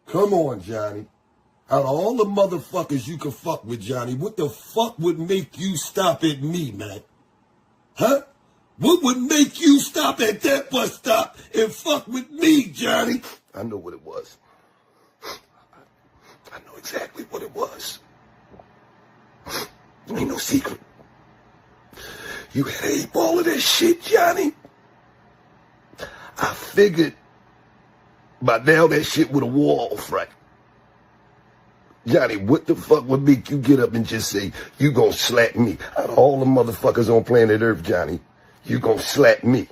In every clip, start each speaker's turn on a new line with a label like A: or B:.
A: Come on, Johnny. Out of all the motherfuckers you can fuck with, Johnny, what the fuck would make you stop at me, man? Huh? What would make you stop at that bus stop and fuck with me, Johnny? I know what it was. I know exactly what it was. Ain't no secret. You had 8 ball of that shit, Johnny. I figured by now that shit would have wore off, right? Johnny, what the fuck would make you get up and just say, you gonna slap me? Out of all the motherfuckers on planet Earth, Johnny, you gonna slap me?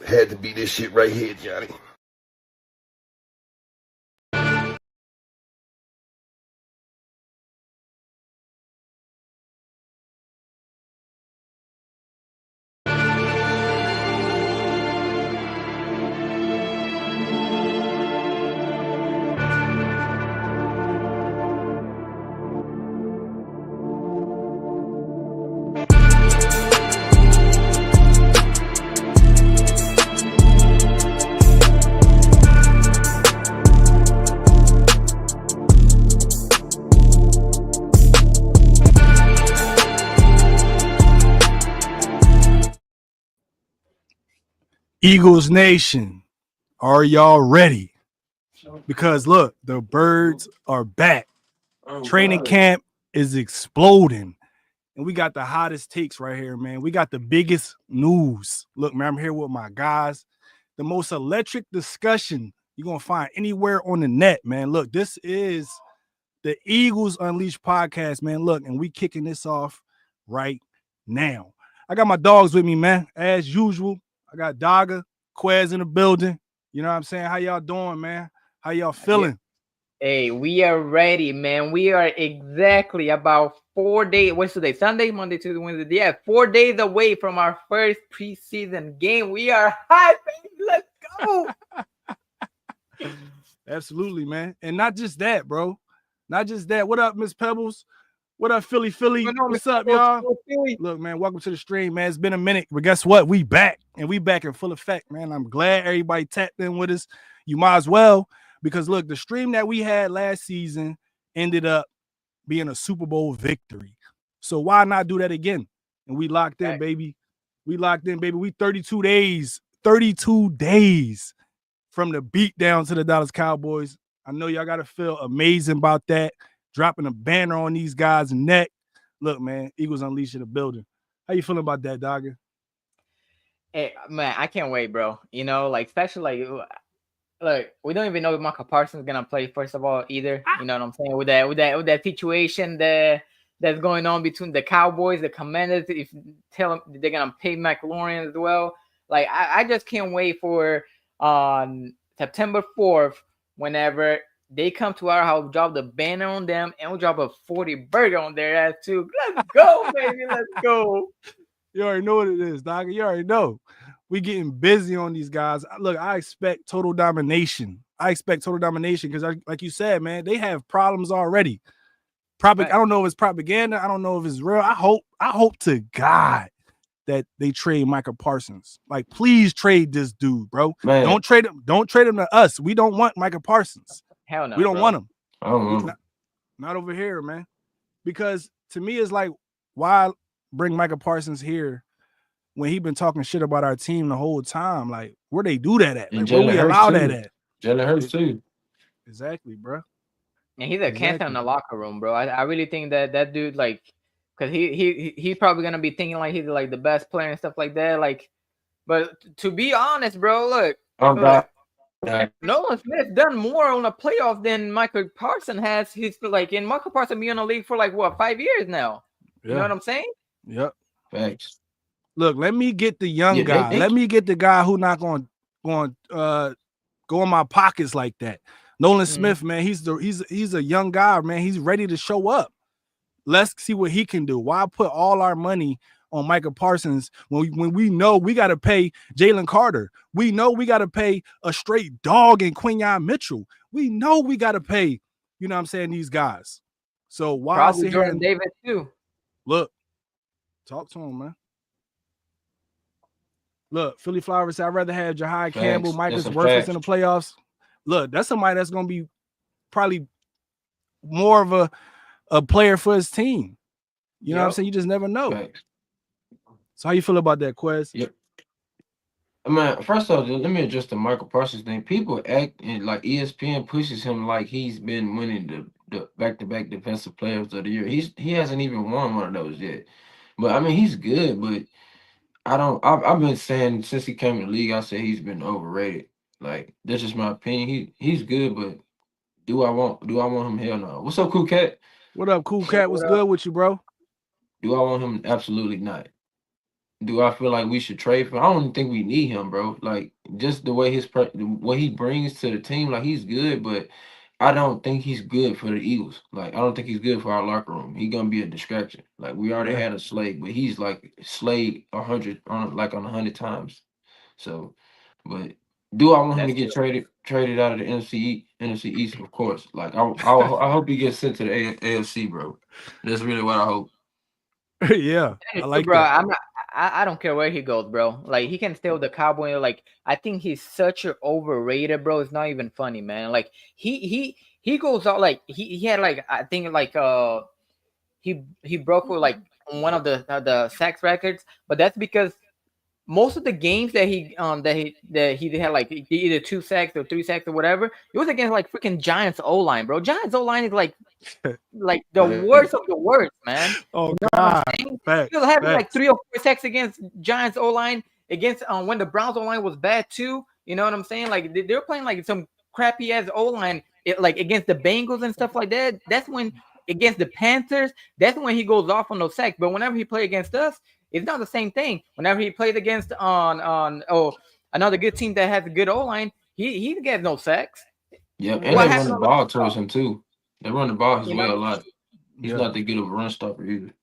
A: Had to be this shit right here, Johnny.
B: Eagles Nation, are y'all ready? Because look, the birds are back. Training camp is exploding. And we got the hottest takes right here, man. We got the biggest news. Look, man, I'm here with my guys. The most electric discussion you're going to find anywhere on the net, man. Look, this is the Eagles Unleashed podcast, man. Look, and we kicking this off right now. I got my dogs with me, man. As usual, I got Dogger, Quez in the building. You know what I'm saying? How y'all doing, man? How y'all feeling?
C: Hey, we are ready, man. We are exactly about 4 days. What's today? Sunday, Monday, Tuesday, Wednesday. Yeah, 4 days away from our first preseason game. We are hyped, baby. Let's go.
B: Absolutely, man. And not just that, bro. Not just that. What up, Miss Pebbles? What up, Philly? What's up, y'all? Look, man, welcome to the stream, man. It's been a minute, but guess what? We back, and we back in full effect, man. I'm glad everybody tapped in with us. You might as well, because look, the stream that we had last season ended up being a Super Bowl victory. So why not do that again? And we locked in, baby. We 32 days from the beat down to the Dallas Cowboys. I know y'all got to feel amazing about that. Dropping a banner on these guys' neck. Look, man, Eagles Unleashed in the building. How you feeling about that, Dogger?
C: Hey, man, I can't wait, bro. You know, like, especially like, look, we don't even know if Micah Parsons is gonna play, first of all, either. You know what I'm saying? With that situation that's going on between the Cowboys, the Commanders, if tell them they're gonna pay McLaurin as well. Like, I just can't wait for on September 4th, whenever they come to our house, drop the banner on them, and we'll drop a 40 burger on their ass too. Let's go, baby. Let's go.
B: You already know what it is, Dogger. You already know. We getting busy on these guys. Look, I expect total domination. Because, like you said, man, they have problems already. I don't know if it's propaganda. I don't know if it's real. I hope to God that they trade Micah Parsons. Like, please trade this dude, bro. Man. Don't trade him to us. We don't want Micah Parsons.
C: Hell no.
B: We don't want him.
D: I don't know.
B: Not over here, man. Because to me, it's like, why bring Micah Parsons here when he been talking shit about our team the whole time? Like, where they do that at? Like, where we allow that at?
D: Jalen Hurts too.
B: Exactly, bro.
C: And he's a cancer in the locker room, bro. I really think that dude, like, because he's probably gonna be thinking like he's like the best player and stuff like that. Like, but to be honest, bro, look, Nolan Smith done more on the playoff than Michael Parsons has. He's like, in Michael Parsons been in the league for like what, 5 years now. You know what I'm saying?
B: Yep.
D: Thanks.
B: Look, let me get the young guy. Let me get the guy who not going go in my pockets like that. Nolan Smith, man, he's a young guy, man. He's ready to show up. Let's see what he can do. Why put all our money on Micah Parsons when we know we got to pay Jalen Carter? We know we got to pay a straight dog in Quinyon Mitchell. We know we got to pay, you know what I'm saying, these guys. So why
C: probably Jordan Davis too?
B: Look, talk to him, man. Look, Philly Flowers said, I'd rather have Jahai Campbell, Micah's worthless in the playoffs. look, that's somebody that's gonna be probably more of a player for his team. You know what I'm saying? You just never know.
D: Facts.
B: So how you feel about that, Quez?
D: Yep. I mean, first off, let me address the Michael Parsons thing. People act and like ESPN pushes him like he's been winning the back-to-back defensive players of the year. He hasn't even won one of those yet. But I mean, he's good, but I've been saying since he came in the league, I said he's been overrated. Like that's just my opinion. He's good, but do I want him? Hell no. What's up, Cool Cat?
B: What up, Cool Cat? What's good with you, bro?
D: Do I want him? Absolutely not. Do I feel like we should trade for him? I don't think we need him, bro. Like just the way what he brings to the team, like he's good, but I don't think he's good for the Eagles. Like I don't think he's good for our locker room. He's gonna be a distraction. Like we already had a Slade, but he's like Slade 100 on 100 times. So, but do I want him to get traded out of the NFC East? Of course. Like I hope he gets sent to the AFC, bro. That's really what I hope.
B: Yeah, I like
C: bro,
B: that.
C: I don't care where he goes, bro. Like he can stay with the Cowboy. Like I think he's such an overrated, bro. It's not even funny, man. Like he goes out like he had like I think like he broke with like one of the sacks records, but that's because most of the games that he had like either 2 sacks or 3 sacks or whatever, it was against like freaking Giants O-line, bro. Giants O-line is like the worst of the worst, man.
B: Oh,
C: you know
B: God.
C: He was having like 3 or 4 sacks against Giants O-line against when the Browns O-line was bad too. You know what I'm saying? Like they were playing like some crappy ass O-line like against the Bengals and stuff like that. That's when against the Panthers, that's when he goes off on those sacks. But whenever he play against us, it's not the same thing. Whenever he plays against another good team that has a good O-line, he gets no sacks.
D: Yeah, and they run the ball towards him too. They run the ball his way a lot. He's not that good of a run stopper either.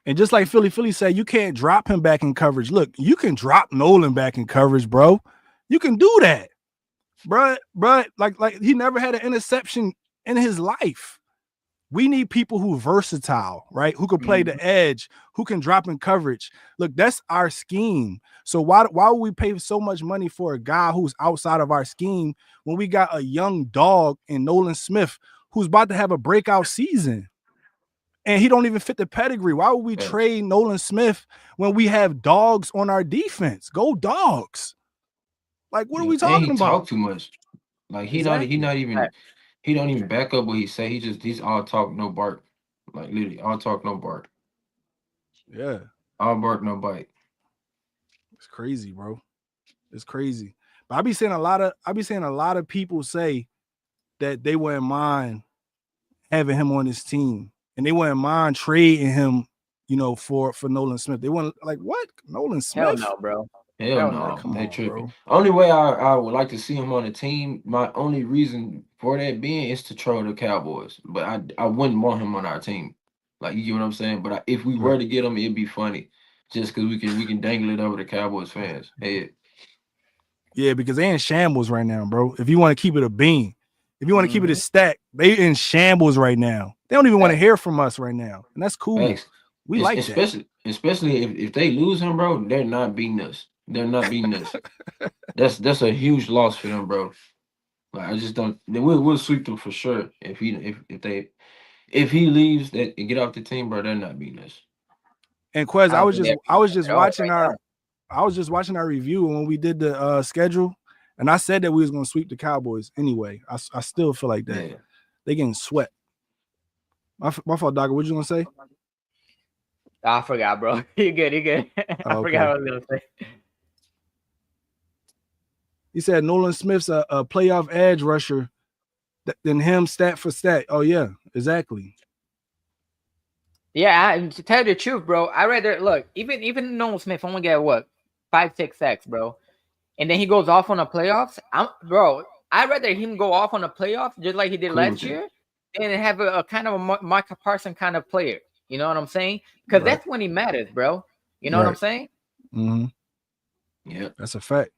B: And just like Philly said, you can't drop him back in coverage. Look, you can drop Nolan back in coverage, bro. You can do that, bro. Like he never had an interception in his life. We need people who are versatile, right? Who can play the edge, who can drop in coverage. Look, that's our scheme. So why would we pay so much money for a guy who's outside of our scheme when we got a young dog in Nolan Smith who's about to have a breakout season? And he don't even fit the pedigree. Why would we trade Nolan Smith when we have dogs on our defense? Go Dogs. Like, what are we talking about?
D: He talk too much. Like he don't even back up what he say. He's all talk, no bark. Like literally, all talk, no bark.
B: Yeah.
D: All bark, no bite.
B: It's crazy, bro. It's crazy. But I be seeing a lot of people say that they wouldn't mind having him on this team. And they wouldn't mind trading him, you know, for Nolan Smith. They wouldn't like what? Nolan Smith?
C: Hell no, bro.
D: Hell no. They tripping. Only way I would like to see him on the team, my only reason for that being is to troll the Cowboys. But I wouldn't want him on our team. Like, you get what I'm saying? But if we were to get him, it'd be funny. Just because we can dangle it over the Cowboys fans. Hey.
B: Yeah, because they in shambles right now, bro. If you want to keep it a bean. If you want to keep it a stack, they in shambles right now. They don't even want to hear from us right now. And that's cool.
D: Thanks.
B: We like
D: that. Especially if they lose him, bro, they're not beating us. They're not beating us. That's a huge loss for them, bro. Like I just don't. We'll sweep them for sure. If he leaves that and get off the team, bro, they're not beating us.
B: And Quez, I was just watching our review when we did the schedule, and I said that we was gonna sweep the Cowboys anyway. I still feel like that. Yeah. They getting swept. My fault, Doc. What you gonna say?
C: I forgot, bro. You good? I forgot what I was gonna say.
B: He said Nolan Smith's a playoff edge rusher than him stat for stat. Oh, yeah, exactly.
C: Yeah, to tell you the truth, bro, I rather look, even Nolan Smith only got what 5-6 sacks, bro. And then he goes off on the playoffs. I'd rather him go off on the playoffs just like he did last year than have a kind of a Micah Parsons kind of player. You know what I'm saying? Because that's when he matters, bro. You know what I'm saying?
B: Mm-hmm.
D: Yeah,
B: that's a fact.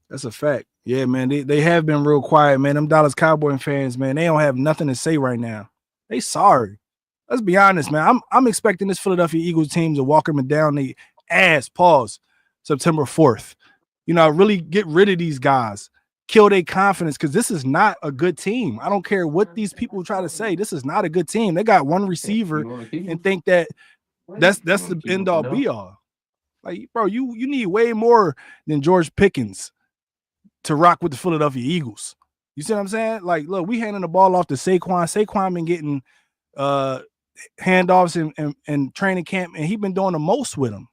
B: That's a fact. Yeah, man. They have been real quiet, man. Them Dallas Cowboy fans, man, they don't have nothing to say right now. They sorry. Let's be honest, man. I'm expecting this Philadelphia Eagles team to walk them down the ass, September 4th. You know, really get rid of these guys. kill their confidence because this is not a good team. I don't care what these people try to say. This is not a good team. They got one receiver and think that that's the end all be all. Like, bro, you need way more than George Pickens to rock with the Philadelphia Eagles. You see what I'm saying? Like, look, we handing the ball off to Saquon. Saquon been getting handoffs and training camp, and he been doing the most with them.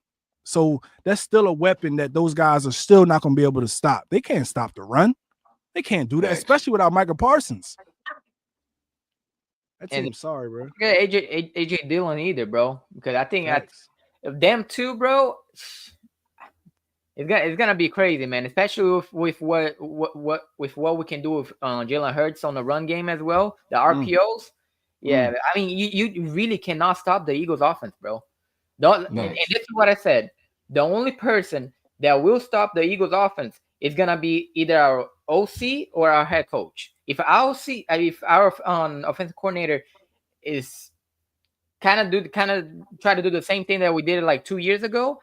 B: So that's still a weapon that those guys are still not going to be able to stop. They can't stop the run. They can't do that, especially without Michael Parsons. That team, sorry, bro.
C: Yeah, AJ Dillon either, bro. Because I think if them two, bro, it's gonna be crazy, man. Especially with what we can do with Jalen Hurts on the run game as well, the RPOs. Yeah, I mean, you really cannot stop the Eagles' offense, bro. And this is what I said. The only person that will stop the Eagles' offense is gonna be either our OC or our head coach. If our offensive coordinator is kind of try to do the same thing that we did like 2 years ago,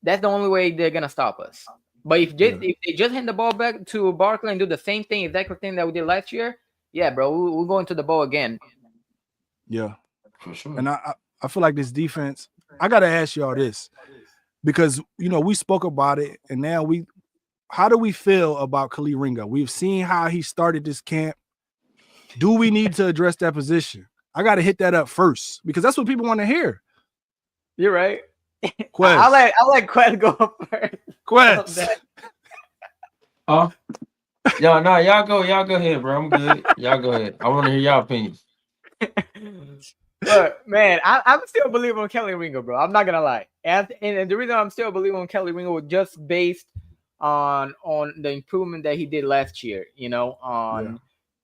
C: that's the only way they're gonna stop us. But if they just hand the ball back to Barkley and do the same thing, exactly thing that we did last year, yeah, bro, we're going to the ball again.
B: Yeah,
D: for sure.
B: And I feel like this defense. I gotta ask y'all this because we spoke about it, and now how do we feel about Khalil Ringo? We've seen how he started this camp. Do we need to address that position? I got to hit that up first because that's what people want to hear.
C: You're right.
B: Quest.
C: I'll let Quest go first.
B: Quest.
D: Y'all go ahead, bro. I'm good. Y'all go ahead. I want to hear y'all opinions.
C: Look, man, I'm still believing on Kelly Ringo, bro. I'm not gonna lie, and the reason I'm still believing on Kelly Ringo was just based on the improvement that he did last year.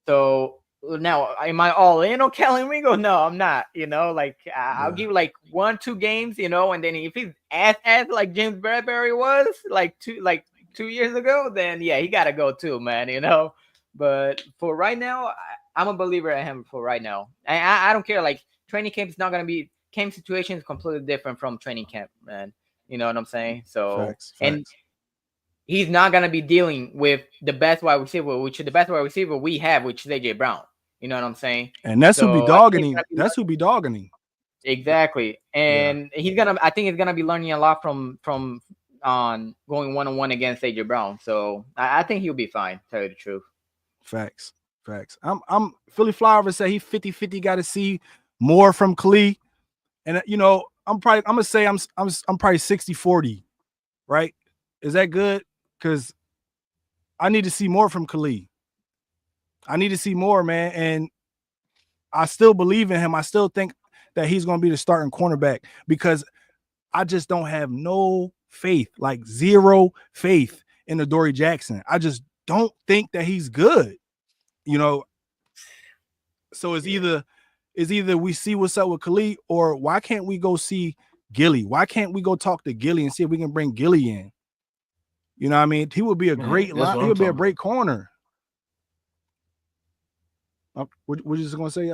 C: So now am I all in on Kelly Ringo? No, I'm not. I'll give like 1-2 games, and then if he's as like James Bradbury was like 2 years ago, then yeah, he gotta go too, man. But for right now, I'm a believer in him for right now. I don't care. Like, training camp is not going to be – camp situation is completely different from training camp, man. You know what I'm saying? So,
B: Facts.
C: And he's not going to be dealing with the best wide receiver, which is the best wide receiver we have, which is A.J. Brown. You know what I'm saying?
B: And that's who be dogging him. That's who be dogging him.
C: Exactly. And I think he's going to be learning a lot from going one-on-one against A.J. Brown. So, I think he'll be fine, to tell you the truth.
B: Facts. I'm Philly Flowers say he 50-50 got to see more from Khalil. And I'm gonna say I'm probably 60-40, right? Is that good? Because I need to see more from Khalil. I need to see more, man. And I still believe in him. I still think that he's gonna be the starting cornerback because I just don't have no faith, like zero faith in Adoree Jackson. I just don't think that he's good. So it's either we see what's up with Khalil, or why can't we go see Gilly? Why can't we go talk to Gilly and see if we can bring Gilly in? You know what I mean? He would be a great line. He would be a great corner. What you just gonna say,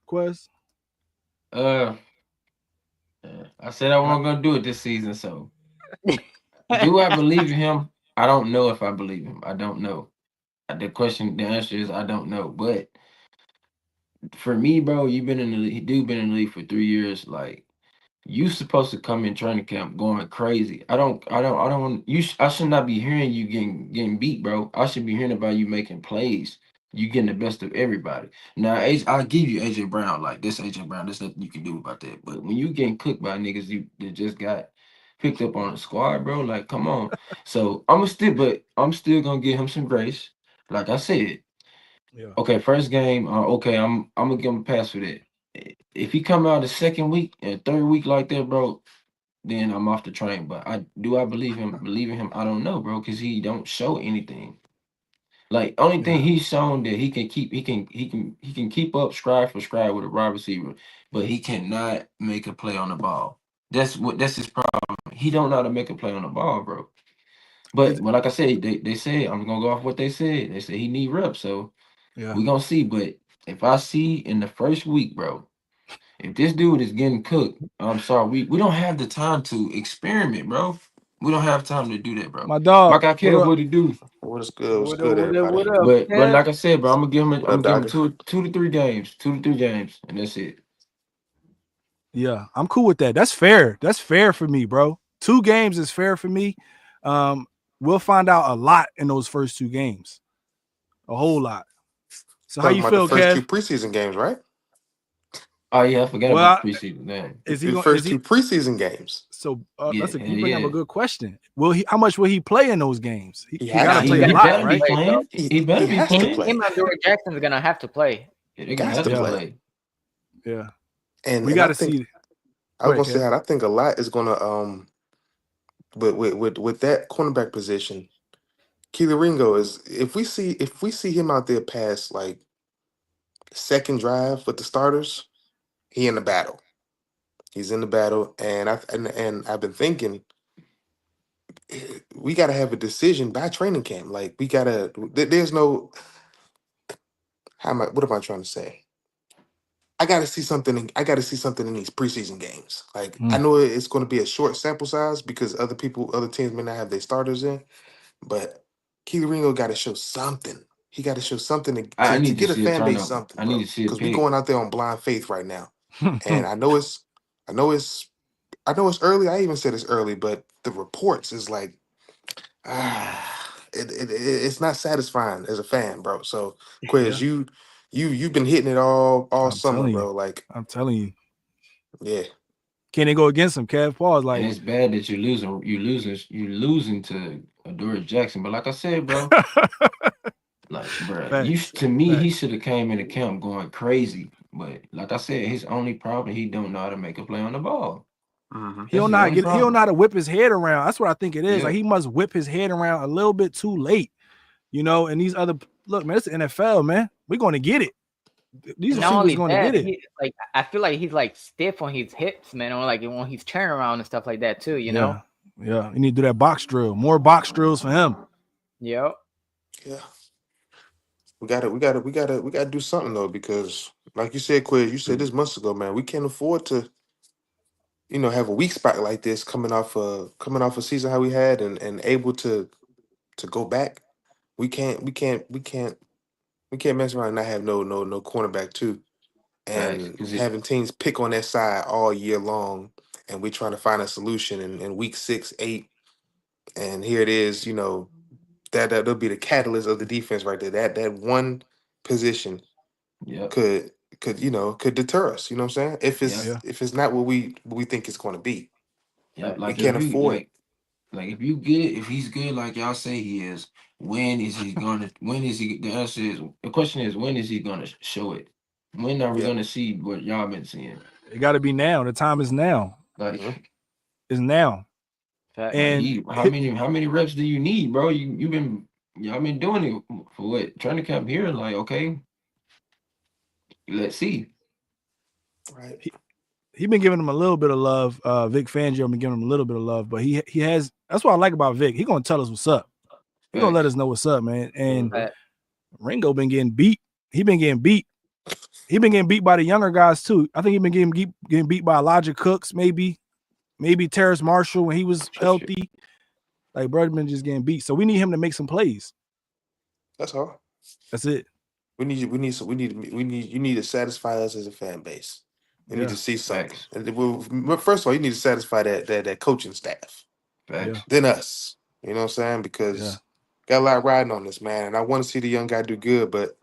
B: Quest?
D: I said I wasn't gonna do it this season. So, do I believe in him? I don't know if I believe him. I don't know. The answer is I don't know. But for me, bro, you've been in the league. Dude been in the league for 3 years. Like, you supposed to come in training camp going crazy. I should not be hearing you getting beat, bro. I should be hearing about you making plays. You getting the best of everybody. Now, I'll give you AJ Brown. Like, this AJ Brown, there's nothing you can do about that. But when you getting cooked by niggas that just got picked up on the squad, bro, like, come on. So I'm still gonna give him some grace. Like I said, okay, first game, okay, I'm gonna give him a pass for that. If he come out the second week and third week like that, bro, then I'm off the train. But I believe him? Believe in him? I don't know, bro, because he don't show anything. Like, only thing he's shown that he can keep up stride for stride with a wide receiver, but he cannot make a play on the ball. That's his problem. He don't know how to make a play on the ball, bro. But like I said, they said, I'm gonna go off what they said. They said he need reps, so we're gonna see. But if I see in the first week, bro, if this dude is getting cooked, I'm sorry, we don't have the time to experiment, bro. We don't have time to do that, bro.
B: My dog.
D: Like I
B: What
D: care
B: up?
D: what he do.
E: What is good? What's
C: What up?
E: good,
C: What up?
E: everybody?
C: What up,
D: But
C: Kev?
D: like I said, bro, I'm gonna give him
E: What up, doctor?
D: 2 to 3 games. 2 to 3 games, and that's it.
B: Yeah, I'm cool with that. That's fair. That's fair for me, bro. 2 games is fair for me. We'll find out a lot in those first 2 games. A whole lot. So how
E: Talking
B: you
E: about the
B: feel,
E: first 2
B: Kev?
E: preseason games, right?
D: Oh yeah, I forgot about
B: Well,
D: the preseason game.
B: is he
E: The
B: going? Is
E: first 2
B: he?
E: preseason games.
B: So
D: Yeah,
B: that's a
D: hell
B: you bring up a
D: yeah.
B: good question. Will he? How much will he play in those games?
E: He
B: He
E: has
B: got to
C: Nah,
E: to
C: he
B: play a
E: play.
D: He
C: better
B: lot,
C: have
D: better
C: to
D: be
B: right?
C: play, bro.
D: playing. He
E: He
D: better be
E: has to
D: playing.
E: play.
C: Him and Dory Jackson's gonna have to play.
D: Yeah, they're gonna
E: Got
D: have
E: to
D: to
B: Yeah,
E: play.
D: play.
B: yeah.
E: And
B: We
E: and
B: got
E: I
B: to
E: think
B: see.
E: I
B: Go
E: was
B: ahead,
E: gonna say
B: Kev.
E: that I think a lot is gonna with that cornerback position, Keely Ringo is if we see him out there past like second drive with the starters, he in the battle. He's in the battle, and I've been thinking we got to have a decision by training camp. Like we gotta. There's no. How am I? What am I trying to say? I got to see something. I got to see something in these preseason games. Like I
B: Mm,
E: know it's going to be a short sample size because other teams may not have their starters in, but Keely Ringo got to show something. He got to show something
D: I
E: to
D: need to
E: get a
D: see a
E: fan base
D: turnover.
E: something,
D: I need
E: bro.
D: to see a
E: Because we
D: pick.
E: going out there on blind faith right now, and I know it's, I know it's early. I even said it's early, but the reports is like, it's not satisfying as a fan, bro. So, Quiz,
B: yeah,
E: you've been hitting it all
B: I'm
E: summer,
B: telling you.
E: bro. Like,
B: I'm telling you.
E: yeah.
B: Can they go against him, Kev? Pause.
D: And
B: Like,
D: it's bad that you're losing. You're losing to Adore Jackson. But like I said, bro, like, bro,
B: facts,
D: to me, he
B: facts.
D: should have came into camp going crazy. But like I said, his only problem, he don't know how to make a play on the ball.
E: Hmm.
B: He
D: That's
B: don't
D: his
B: know how to
D: only
B: get. He don't know
D: problem.
B: how to whip his head around. That's what I think it is.
D: Yeah,
B: Like he must whip his head around a little bit too late, And these other look, man, it's the NFL, man. We're going to get it. These
C: And not
B: receivers
C: only
B: going to
C: that,
B: get it.
C: he like I feel like he's like stiff on his hips, man, or like when he's turning around and stuff like that too. You know?
B: Yeah, yeah. You need to do that box drill. More box drills for him.
C: Yep.
E: Yeah. We gotta do something though, because like you said, Quiz, you said this months ago, man, we can't afford to, have a weak spot like this coming off a season how we had and able to go back. We can't mess around and not have no cornerback too.
D: facts.
E: And having teams pick on that side all year long, and we're trying to find a solution in week 6, 8, and here it is, that'll be the catalyst of the defense right there. That one position
D: Yep,
E: could could deter us. You know what I'm saying? If
D: yep,
E: it's
B: Yeah.
E: if it's not what we think it's going to be,
D: yep.
E: we
D: Like if
E: can't
D: you
E: afford.
D: like if you good, if he's good, like y'all say he is. When is he gonna? When is he? The question is when is he gonna show it? When are we
E: Yeah.
D: gonna see what y'all been seeing?
B: It got to be now. The time is now.
E: Hmm.
D: Like.
B: Is now.
C: Facts.
D: Like
B: And
D: he, how many reps do you need, bro? Y'all been doing it for what? Training camp here, like okay, let's see.
E: Right.
B: he been giving him a little bit of love. Vic Fangio been giving him a little bit of love, but he has. That's what I like about Vic. He gonna tell us what's up. He gonna let
D: Facts.
B: us know what's up, man. And
E: Hmm.
C: Facts.
B: Ringo been getting beat. He been getting beat. He been getting beat by the younger guys too. I think he been getting beat by Elijah Cooks, maybe Terrace Marshall when he was
E: Shit.
B: healthy. Like brother been just getting beat. So we need him to make some plays.
E: That's all.
B: That's it.
E: You need to satisfy us as a fan base. We need
B: Yeah,
E: to see something.
D: Facts.
E: And first of all, you need to satisfy that coaching staff.
B: yeah,
D: Facts.
E: Then us. You know what I'm saying?
B: yeah.
E: Because got a lot riding on this, man. And I want to see the young guy do good, but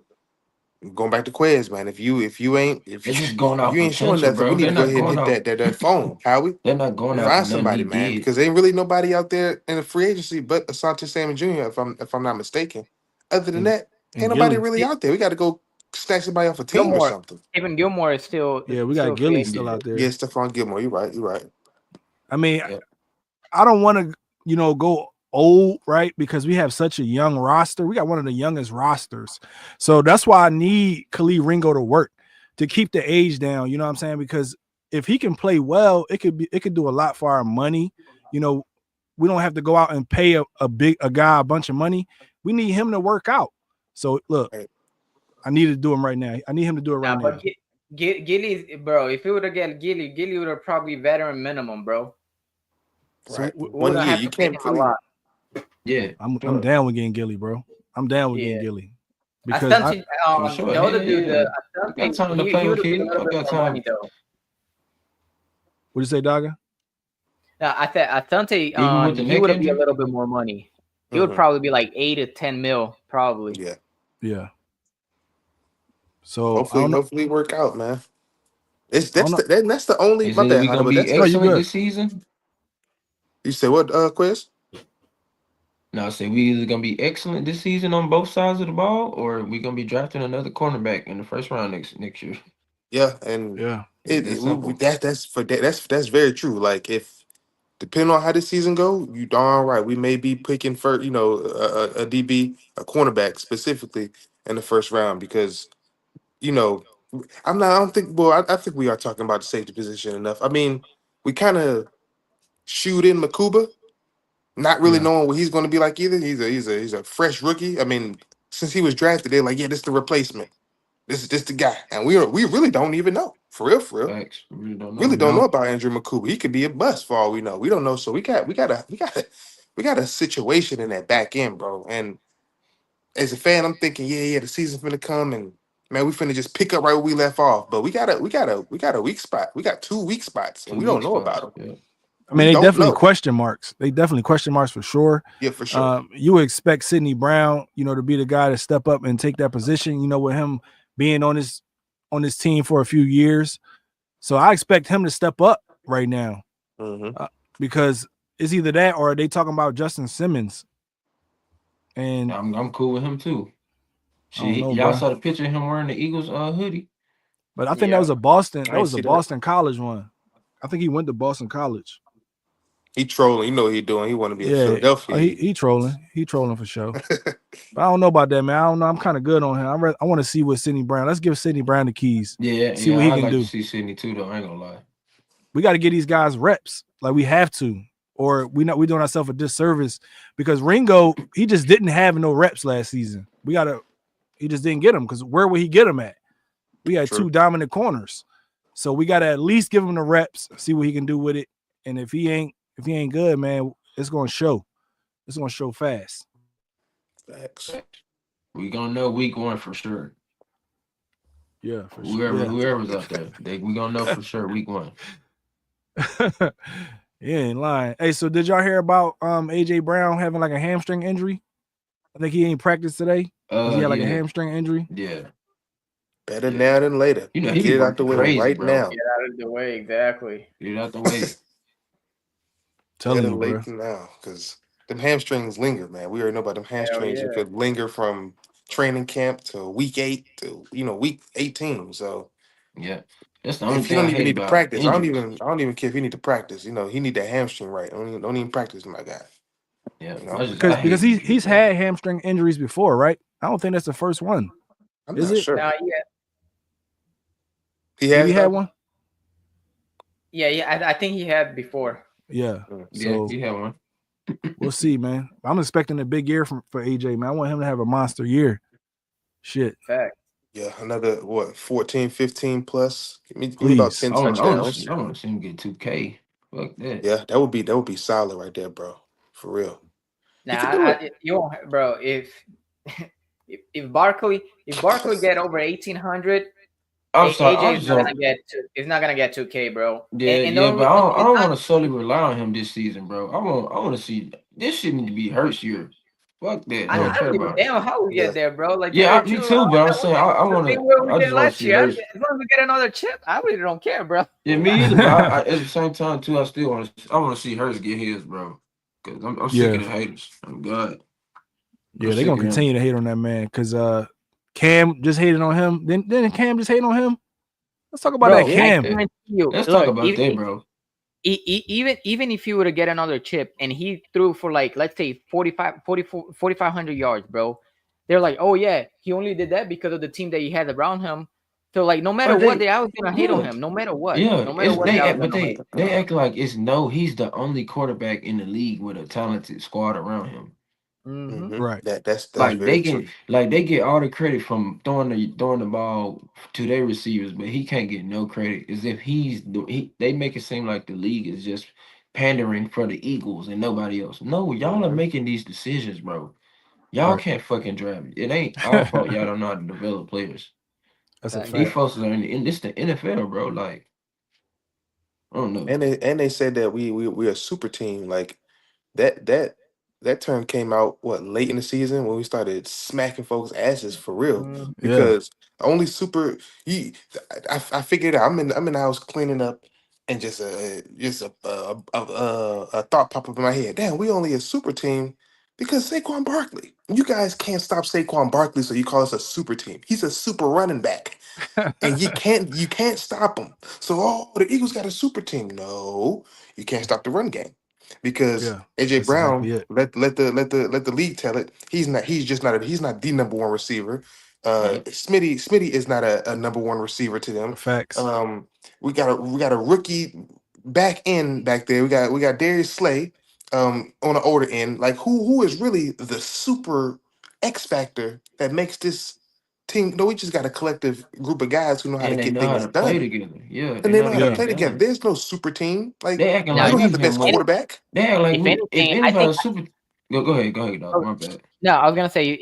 E: going back to Quez, man. If you ain't if
D: They're just going
E: if
D: off
E: you ain't showing
D: potential,
E: nothing, we
D: bro.
E: need
D: They're
E: to go
D: not
E: ahead and
D: going
E: hit
D: off.
E: that phone, Howie.
D: They're not going
B: Yeah.
D: off
E: Find
D: of nothing
E: somebody,
D: he
E: man,
D: did.
E: because there ain't really nobody out there in the free agency but Asante Salmon Jr. If I'm not mistaken. Other than
B: And
E: that, ain't nobody
B: Gilly.
E: really out there. We got to go snatch somebody off a team or
C: Gilmore,
E: something.
C: even Gilmore is still
B: Yeah, we got
C: still free
B: Gilly
C: agent.
B: still
D: Yeah.
B: out there.
E: Yeah, Stephon Gilmore. You're right. You're right.
B: I mean,
D: Yep.
B: I don't want to, go old, right? Because we have such a young roster. We got one of the youngest rosters. So that's why I need Khalid Ringo to work to keep the age down. You know what I'm saying? Because if he can play well, it could do a lot for our money. You know, we don't have to go out and pay a guy a bunch of money. We need him to work out. So look,
E: Right.
B: I need to do him right now. I need him to do it right
C: Nah,
B: now.
C: but Gilly, bro. If he would have got Gilly would have probably veteran minimum, bro.
B: So
E: Right.
C: We
E: 1
C: don't
E: year.
C: have
E: You
C: to pay
E: can't
C: him a
E: really.
C: lot.
D: Yeah,
B: I'm
D: sure.
B: down with getting Gilly, bro. I'm down with
C: Yeah.
B: getting Gilly because I
C: Asante,
D: For sure.
C: the
D: Hell
C: other dude,
D: yeah. I got
C: Asante,
D: time to
C: he
D: play
C: he
D: with
C: would have been a
D: Kitty.
C: little
D: I
C: bit
D: got
C: more
D: time.
C: money though.
B: what you say, Daga?
C: I think Asante,
D: Even with the
C: he
D: neck
C: would be a
D: injury.
C: little bit more money. It would
E: Mhm.
C: probably be like 8 to 10 mil, probably.
E: Yeah.
B: Yeah. So I
E: Hopefully,
B: don't know.
E: hopefully work out, man. It's
B: I don't know.
E: that's the only.
D: Is
E: My
D: it
E: bad,
D: we
E: Hunter,
D: gonna
E: but
D: be
E: that's
B: No,
E: the.
B: you
D: excellent
B: good.
D: this season?
E: You say what? Quiz?
D: No, I say we either gonna be excellent this season on both sides of the ball, or we gonna be drafting another cornerback in the first round next year.
E: Yeah, and
B: Yeah.
D: It's that
E: we
D: simple.
E: that's very true. Like if depending on how this season go, you darn right we may be picking for a DB, a cornerback specifically in the first round because you know I'm not. I don't think. Well, I think we are talking about the safety position enough. I mean, we kind of shoot in Makuba, not really
B: Yeah.
E: knowing what he's going to be like either. He's a fresh rookie. I mean, since he was drafted, they're like, yeah, this is the replacement. This is just the guy, and we really don't even know for real, for real.
D: Facts. We really don't
E: Really
D: know.
B: We
E: don't know
B: don't.
E: about Andrew McCool. He could be a bust for all we know. We don't know. So we got a situation in that back end, bro. And as a fan, I'm thinking, yeah, the season's gonna come and man, we finna just pick up right where we left off. But we got a weak spot. We got 2 weak spots, and
D: 2
E: we don't
D: weak
E: know about
D: spots.
E: them.
D: Yeah.
B: I mean,
E: We
B: they
E: don't
B: definitely
E: know.
B: question marks. They definitely question marks for sure.
E: Yeah, for sure.
B: You would expect Sidney Brown, to be the guy to step up and take that position. With him being on this team for a few years, so I expect him to step up right now
E: hmm
B: because it's either that or they talking about Justin Simmons. And
D: I'm cool with him too.
B: I don't
D: Shit,
B: know,
D: y'all
B: bro.
D: saw the picture of him wearing the Eagles hoodie.
B: But I think that
C: Yeah.
B: was a Boston.
E: I
B: That
E: ain't
B: was a
E: see that.
B: Boston College one. I think he went to Boston College.
E: He trolling. You know what he doing. He want to be a
B: Yeah,
E: Philadelphia
B: he
E: Eagle.
B: he trolling. He trolling for sure. But I don't know about that, man. I don't know. I'm kind of good on him. I want to see what Sidney Brown. Let's give Sidney Brown the keys.
D: Yeah,
B: See what he
D: I'd
B: can
D: like to
B: do.
D: see Sydney too, though. I ain't gonna lie.
B: We got to get these guys reps. Like we have to, or we're doing ourselves a disservice because Ringo, he just didn't have no reps last season. He just didn't get them because where would he get them at? We had
E: True.
B: 2 dominant corners, so we got to at least give him the reps, see what he can do with it. And if he ain't good, man, it's gonna show. It's gonna show fast.
E: Facts.
D: We gonna know week 1 for sure.
B: Yeah, for sure. Yeah.
D: Whoever's out there, we gonna know for sure week 1.
B: You ain't lying. Hey, so did y'all hear about AJ Brown having like a hamstring injury? I think he ain't practiced today because he had like a
D: Yeah,
B: hamstring injury.
D: yeah.
E: Better
D: Yeah.
E: now than later.
D: You know he
E: Get
D: be
E: it out the
D: working
E: way
D: crazy,
E: right
D: bro.
E: now.
C: Get out of the way, exactly.
D: Get it out the way.
B: Telling
E: Better
B: you, bro.
E: late than now, because them hamstrings linger, man. We already know about them
C: Hell
E: hamstrings.
C: yeah.
E: It could linger from training camp to week 8 to week 18. So
D: Yeah, that's the only
E: if he
D: thing I
E: don't even
D: hate
E: need to
D: about
E: practice,
D: injuries.
E: I don't even care if he need to practice. He need that hamstring right. Don't even practice, my guy.
D: Yeah,
E: You know,
D: I
B: Because
D: hate injuries,
B: he's
D: bro.
B: had hamstring injuries before, right? I don't think that's the first one.
E: I'm
B: Is
E: not
B: it?
E: sure.
C: Yeah.
E: He
B: Have
E: has
B: you had
E: done.
B: one?
C: Yeah. I think he had before.
B: Yeah.
D: Yeah,
B: So
D: he had one.
B: we'll see, man. I'm expecting a big year for AJ, man. I want him to have a monster year. Shit.
C: Fact.
E: Yeah, another 14, 15 plus. Give me about
B: Please.
E: 10
D: I want
E: touchdowns.
D: to see him get 2K. Fuck that.
E: Yeah, that would be solid right there, bro. For real. He
C: Nah,
E: could do it.
C: you won't, bro. If Barkley get over 1800,
D: I'm sorry.
C: AJ
D: I'm
C: is not
D: so
C: gonna get it's not gonna get 2K, bro.
D: yeah,
C: And the
D: yeah,
C: only
D: but I
C: it's
D: don't
C: not
D: want to solely rely on him this season, bro. I want to see this shit need to be Hurts year. Fuck that. I
C: I
D: don't
B: Yeah.
D: care
C: don't give a
D: about it.
C: damn how we
E: Yeah.
C: get there, bro. Like tell
D: Yeah,
C: you the
D: me
C: truth,
D: too. But I'm saying
C: the same way we
D: I
C: did
D: just want to
C: last
D: see
C: year. As
D: Hurts.
C: long as we get another chip, I really don't care, bro.
D: Yeah, me either. But at the same time too, I want to see Hurts get his, bro. Cause I'm sick
B: Yeah.
D: of the haters. I'm God. I'm
B: Yeah, they're
D: sick
B: gonna
D: of them.
B: continue to hate on that man because Cam just hated on him. Then Cam just hate on him. Let's talk about
C: Bro,
B: that
C: I
B: Cam.
C: guarantee you.
D: Let's talk
C: Look,
D: about that, bro.
C: even if you were to get another chip and he threw for like let's say 4,500 yards, bro, they're like, oh yeah, he only did that because of the team that he had around him. So like, no matter
D: But
C: what, they always gonna hate on
D: yeah,
C: him. No matter what,
D: yeah.
C: no matter what, they always
D: But
C: gonna hate.
D: they act like he's the only quarterback in the league with a talented squad around him.
C: Mm-hmm.
B: Right.
E: That's
D: Like
E: very true.
D: they get all the credit from throwing the ball to their receivers, but he can't get no credit. As if they make it seem like the league is just pandering for the Eagles and nobody else. No, y'all are making these decisions, bro. Y'all
B: Right.
D: can't fucking drive it. It ain't our fault. Y'all don't know how to develop players.
B: That's a
C: Fact.
D: These
B: fact.
D: folks are in this the NFL, bro. Like, I don't know.
E: And they said that we're a super team. Like that that that term came out what late in the season when we started smacking folks' asses for real.
C: Mm,
B: Yeah.
E: Because only super you, I figured it out. I'm in the house cleaning up and just a thought pop up in my head. Damn, we only a super team because Saquon Barkley. You guys can't stop Saquon Barkley, so you call us a super team. He's a super running back and you can't stop them. So the Eagles got a super team. No, you can't stop the run game because
B: Yeah.
E: AJ
B: That's exactly
E: Brown
B: it.
E: let the league tell it. He's not the number one receiver.
D: Right.
E: Smitty is not a number one receiver to them.
B: Facts.
E: Um, we got a rookie back end back there. We got Darius Slay on the older end. Like who is really the super X factor that makes this team? No, we just got a collective group of guys who know how to
D: And they
E: get
D: know how
E: things
D: to play
E: done,
D: together. Yeah, they
E: and they
D: know
E: know
D: how
E: how
D: to
E: to
B: Yeah.
D: get
E: play
D: it
E: together.
D: done.
E: There's no super team. Like
D: They acting
C: now,
E: we
D: like
E: don't
D: we
E: have the
D: him
E: best
C: if,
D: more.
E: quarterback.
D: They act like
C: if
D: we. If
C: anything, I
D: anybody
C: think
D: was super, go ahead, dog.
C: oh,
D: My bad.
C: no, I was gonna say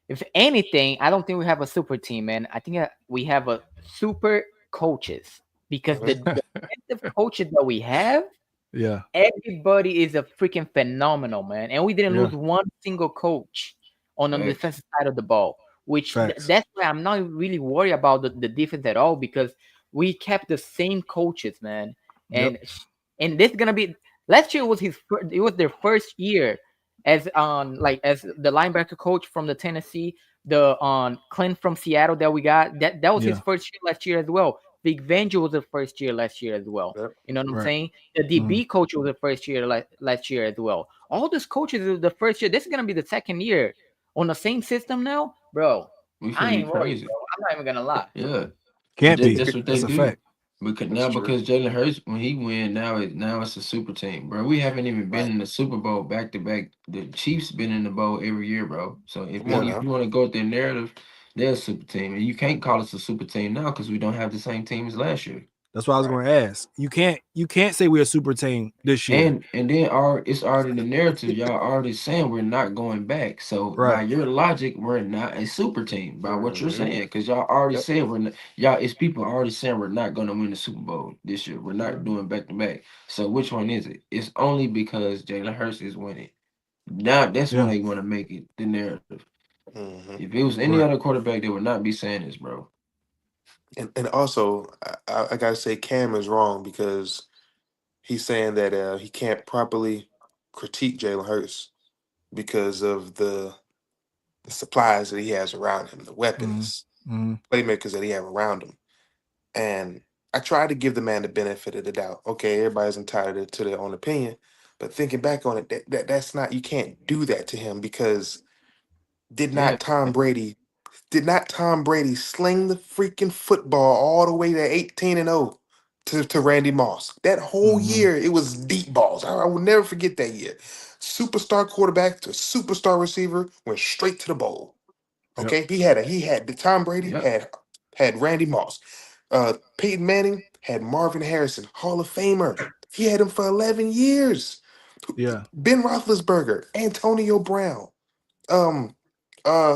C: if anything, I don't think we have a super team, man. I think we have a super coaches because
E: Mhm.
C: the defensive coaches that we have,
B: Yeah.
C: everybody is a freaking phenomenal, man. And we didn't
B: Yeah.
C: lose one single coach on the
D: Facts.
C: defensive side of the ball, which
B: Facts.
C: that's why I'm not really worried about the defense at all because we kept the same coaches, man.
B: Yep.
C: And this is gonna be last year was it was their first year as as the linebacker coach from the Tennessee, the Clint from Seattle that we got that was his
B: Yeah.
C: first year last year as well. Vic Fangio was the first year last year as well.
E: Yep.
C: You know what I'm
B: Right.
C: saying? The
B: Mhm.
C: DB coach was the first year last year as well. All these coaches is the first year. This is gonna be the second year on the same system now, bro.
D: We
C: I
D: finna be
C: ain't worried,
D: crazy.
C: bro. I'm not even gonna lie.
D: Yeah.
B: Can't be.
D: That's what they
B: That's a
D: do.
B: fact.
D: Because
E: That's
D: now
E: true.
D: because Jalen Hurts when he win now it's a super team, bro. We haven't even been
E: Right.
D: in the Super Bowl back to back. The Chiefs been in the bowl every year, bro. So
E: Come on
D: if
E: now.
D: you want to go with their narrative, they're a super team, and you can't call us a super team now because we don't have the same team as last year.
B: That's what I was
E: Right.
B: going to ask. You can't say we're a super team this year.
D: And then it's already the narrative. Y'all already saying we're not going back. So by
B: Right.
D: your logic, we're not a super team by what you're
E: Hmm.
D: saying. Because y'all already
E: Yep.
D: said we're not, y'all it's people already saying we're not gonna win the Super Bowl this year. We're not
E: Hmm.
D: doing back to back. So which one is it? It's only because Jalen Hurts is winning. Now that's when
B: Yeah.
D: they want to make it the narrative.
E: Hmm.
D: If it was any
B: Right.
D: other quarterback, they would not be saying this, bro.
E: And also, I gotta say, Cam is wrong because he's saying that he can't properly critique Jalen Hurts because of the supplies that he has around him, the
B: Mhm.
E: weapons,
B: Mhm.
E: playmakers that he have around him. And I try to give the man the benefit of the doubt. Okay, everybody's entitled to their own opinion, but thinking back on it, that's not you can't do that to him because did
D: Yeah,
E: not Tom Brady did not Tom Brady sling the freaking football all the way to 18-0 to Randy Moss? That whole
B: Mhm.
E: year, it was deep balls. I will never forget that year. Superstar quarterback to superstar receiver went straight to the bowl.
B: Yep.
E: Okay, he had the Tom Brady
D: yep.
E: had Randy Moss. Peyton Manning had Marvin Harrison, Hall of Famer. He had him for 11 years.
B: Yeah.
E: Ben Roethlisberger, Antonio Brown. Um,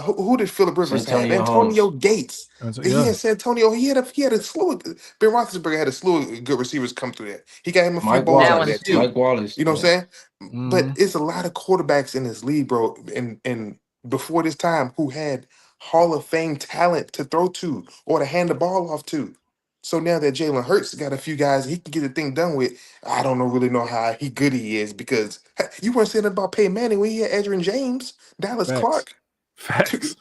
E: who did Philip Rivers have?
D: Santonio
E: Antonio
D: Holmes,
E: Gates. He
B: Yeah.
E: had Santonio. He had a slew. Ben Roethlisberger had a slew of good receivers come through that. He got him a few
D: Mike
E: balls out of
C: Allen
E: that
D: Wallace,
C: too.
E: too.
D: Mike Wallace.
E: You know what
D: Yeah,
E: I'm saying? But
B: Mhm.
E: it's a lot of quarterbacks in this league, bro. And before this time, who had Hall of Fame talent to throw to or to hand the ball off to. So now that Jalen Hurts got a few guys he can get the thing done with, I don't know really know how good he is because you weren't saying about Peyton Manning when he had Edgerrin James, Dallas
B: Facts.
E: Clark.
B: Facts.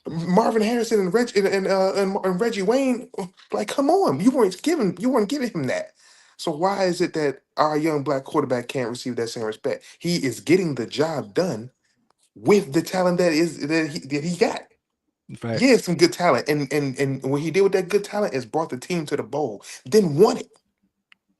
E: Marvin Harrison and Reggie Wayne, like, come on, you weren't giving him that. So why is it that our young black quarterback can't receive that same respect? He is getting the job done with the talent that he got. He
B: Facts.
E: has some good talent, and what he did with that good talent is brought the team to the bowl, then won it.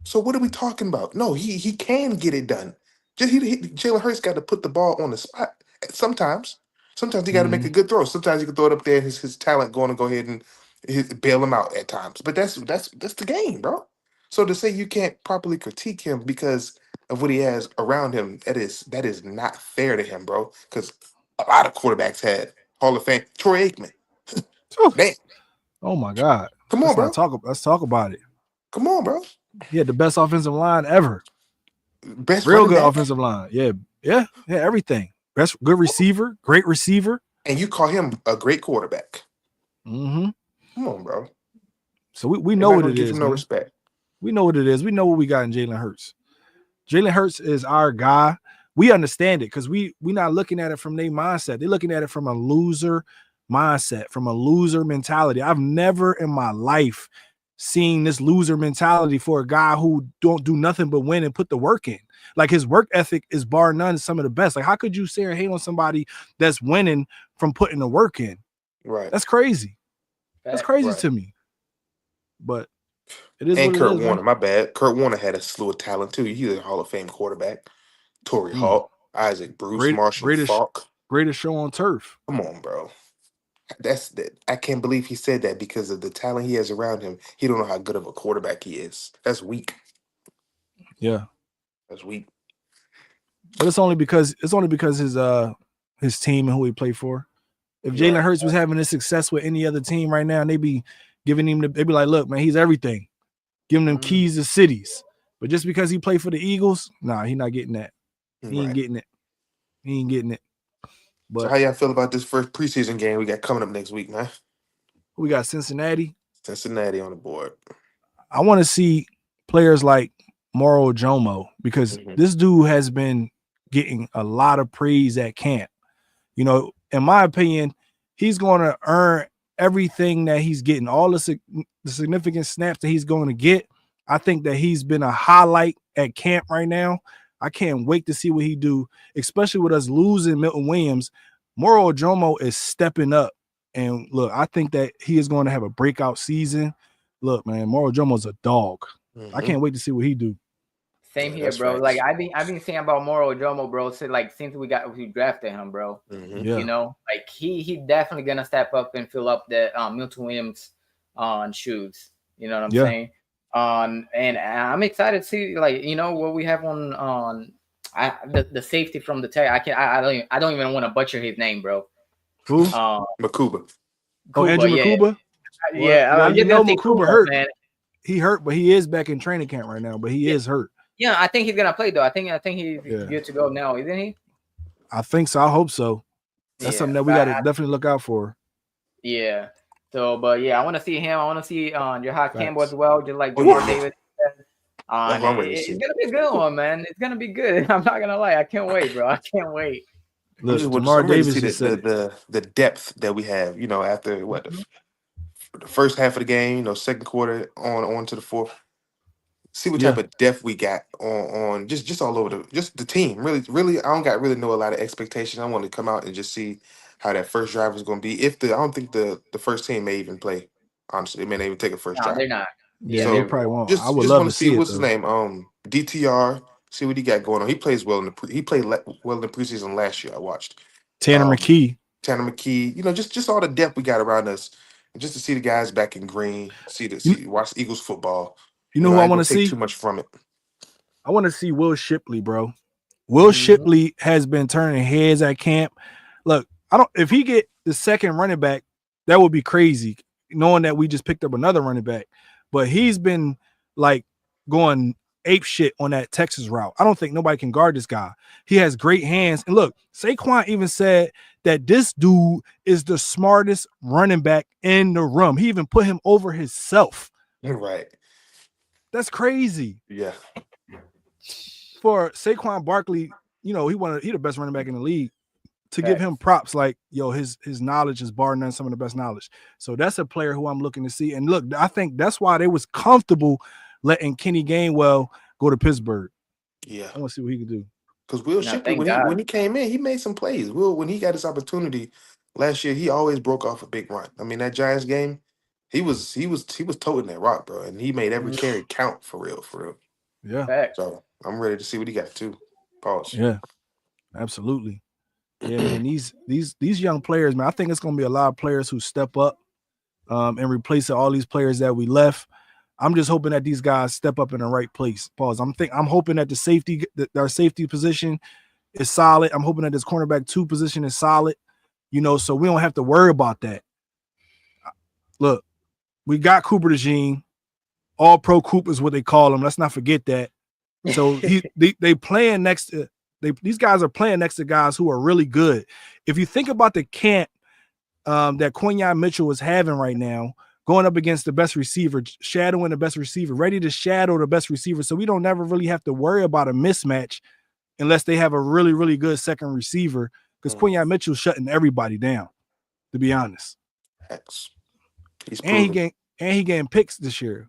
E: So what are we talking about? No, he can get it done. Just Jalen Hurts got to put the ball on the spot. Sometimes, sometimes he got to make a
B: Mhm.
E: good throw. Sometimes he can throw it up there. His talent going to go ahead and bail him out at times. But that's the game, bro. So to say you can't properly critique him because of what he has around him, that is not fair to him, bro. Because a lot of quarterbacks had Hall of Fame. Troy Aikman. Damn.
B: Oh my God.
E: Come on, bro.
B: Let's talk about it.
E: Come on, bro.
B: He had the best offensive line ever.
E: Best
B: Real
E: running
B: good
E: back.
B: offensive line. Yeah, everything. Best good receiver, great receiver.
E: And you call him a great quarterback.
B: Mm-hmm.
E: Come on, bro.
B: So we
E: You're
B: know
E: not
B: what
E: gonna
B: it
E: give
B: is,
E: him no
B: man.
E: respect.
B: We know what it is. We know what we got in Jalen Hurts. Jalen Hurts is our guy. We understand it because we not looking at it from their mindset. They're looking at it from a loser mindset, from a loser mentality. I've never in my life seen this loser mentality for a guy who don't do nothing but win and put the work in. Like his work ethic is bar none some of the best. Like how could you say or hate on somebody that's winning from putting the work in?
E: Right.
B: That's crazy. That's crazy
E: Right.
B: to me. But it is
E: And
B: what
E: Kurt
B: it is,
E: Warner,
B: man.
E: my bad. Kurt Warner had a slew of talent too. He's a Hall of Fame quarterback. Torrey Hawk, Isaac Bruce, Marshall Faulk.
B: Greatest show on turf.
E: Come on, bro. That's that. I can't believe he said that because of the talent he has around him. He don't know how good of a quarterback he is. That's weak.
B: Yeah.
E: That's weak.
B: But it's only because his team and who he played for. If Jalen Hurts was having this success with any other team right now, and they be giving him they'd be like, look, man, he's everything. Giving them keys to cities. But just because he played for the Eagles, nah, he not getting that. He ain't getting it. He ain't getting it. But
E: so how y'all feel about this first preseason game we got coming up next week, man?
B: we got Cincinnati.
E: Cincinnati on the board.
B: I want to see players like Moro Jomo because this dude has been getting a lot of praise at camp. You know, in my opinion, he's going to earn everything that he's getting, all the significant snaps that he's going to get. I think that he's been a highlight at camp right now. I can't wait to see what he do, especially with us losing Milton Williams. Moro Jomo is stepping up. And look, I think that he is going to have a breakout season. Look, man, Moro Jomo's a dog. I can't wait to see what he do.
C: Same here, bro. Like I've been saying about Moro Jomo, bro. So since we drafted him, bro.
B: Yeah.
C: You know, like he definitely gonna step up and fill up the Milton Williams shoes. You know what I'm saying? And I'm excited to see like what we have on the safety from the tech. I don't even want to butcher his name, bro.
B: Who?
E: Makuba.
B: Oh, Andrew Makuba?
C: Yeah,
B: you know Makuba hurt.
C: Man.
B: He hurt, but he is back in training camp right now. But he is hurt.
C: Yeah, I think he's gonna play though. I think he's good to go now, isn't he?
B: I think so. I hope so. That's something that we got to definitely look out for.
C: Yeah. So, but yeah, I want to see him. I want to see Jahad Campbell as well, just like Jamar Davis. It's gonna be a good one, man. It's gonna be good. I'm not gonna lie. I can't wait, bro. I can't wait.
B: Look, Jamar Davis
E: just see the depth that we have. You know, after the first half of the game, second quarter on to the fourth. See what type of depth we got on just all over the team. Really, I don't know a lot of expectations. I want to come out and just see how that first drive is going to be. I don't think the first team may even play. Honestly, they may not even take a first drive.
C: They're not.
B: Yeah, they probably won't.
E: Just
B: I would
E: just
B: love
E: want
B: to see it.
E: What's his name? DTR. See what he got going on. He plays well he played well in the preseason last year. I watched
B: Tanner McKee.
E: Just all the depth we got around us, and just to see the guys back in green, watch Eagles football.
B: You know who I want to see?
E: Too much from it.
B: I want to see Will Shipley, bro. Will Shipley has been turning heads at camp. Look, if he get the second running back, that would be crazy, knowing that we just picked up another running back. But he's been like going ape shit on that Texas route. I don't think nobody can guard this guy. He has great hands. And look, Saquon even said that this dude is the smartest running back in the room. He even put him over himself.
E: Right.
B: That's crazy.
E: Yeah.
B: For Saquon Barkley, he the best running back in the league. To give him props, like his knowledge is bar none some of the best knowledge. So that's a player who I'm looking to see. And look, I think that's why they was comfortable letting Kenny Gainwell go to Pittsburgh.
E: Yeah,
B: I want to see what he can do.
E: Because Will Shipley, when he came in, he made some plays. When he got his opportunity last year, he always broke off a big run. I mean, that Giants game, he was toting that rock, bro, and he made every carry count for real.
B: Yeah.
E: So I'm ready to see what he got too. Pause.
B: Yeah, absolutely. Yeah, man. These young players, man. I think it's gonna be a lot of players who step up and replace all these players that we left. I'm just hoping that these guys step up in the right place. Pause. I'm hoping that our safety position is solid. I'm hoping that this cornerback 2 position is solid. So we don't have to worry about that. Look, we got Cooper DeJean, all pro Coop is what they call him. Let's not forget that. So they playing next to these guys are playing next to guys who are really good. If you think about the camp that Quinyon Mitchell is having right now, going up against the best receiver, shadowing the best receiver, ready to shadow the best receiver, so we don't never really have to worry about a mismatch unless they have a really, really good second receiver, because Quinyon Mitchell's shutting everybody down, to be honest.
E: X. He's
B: And
E: proven.
B: he getting picks this year.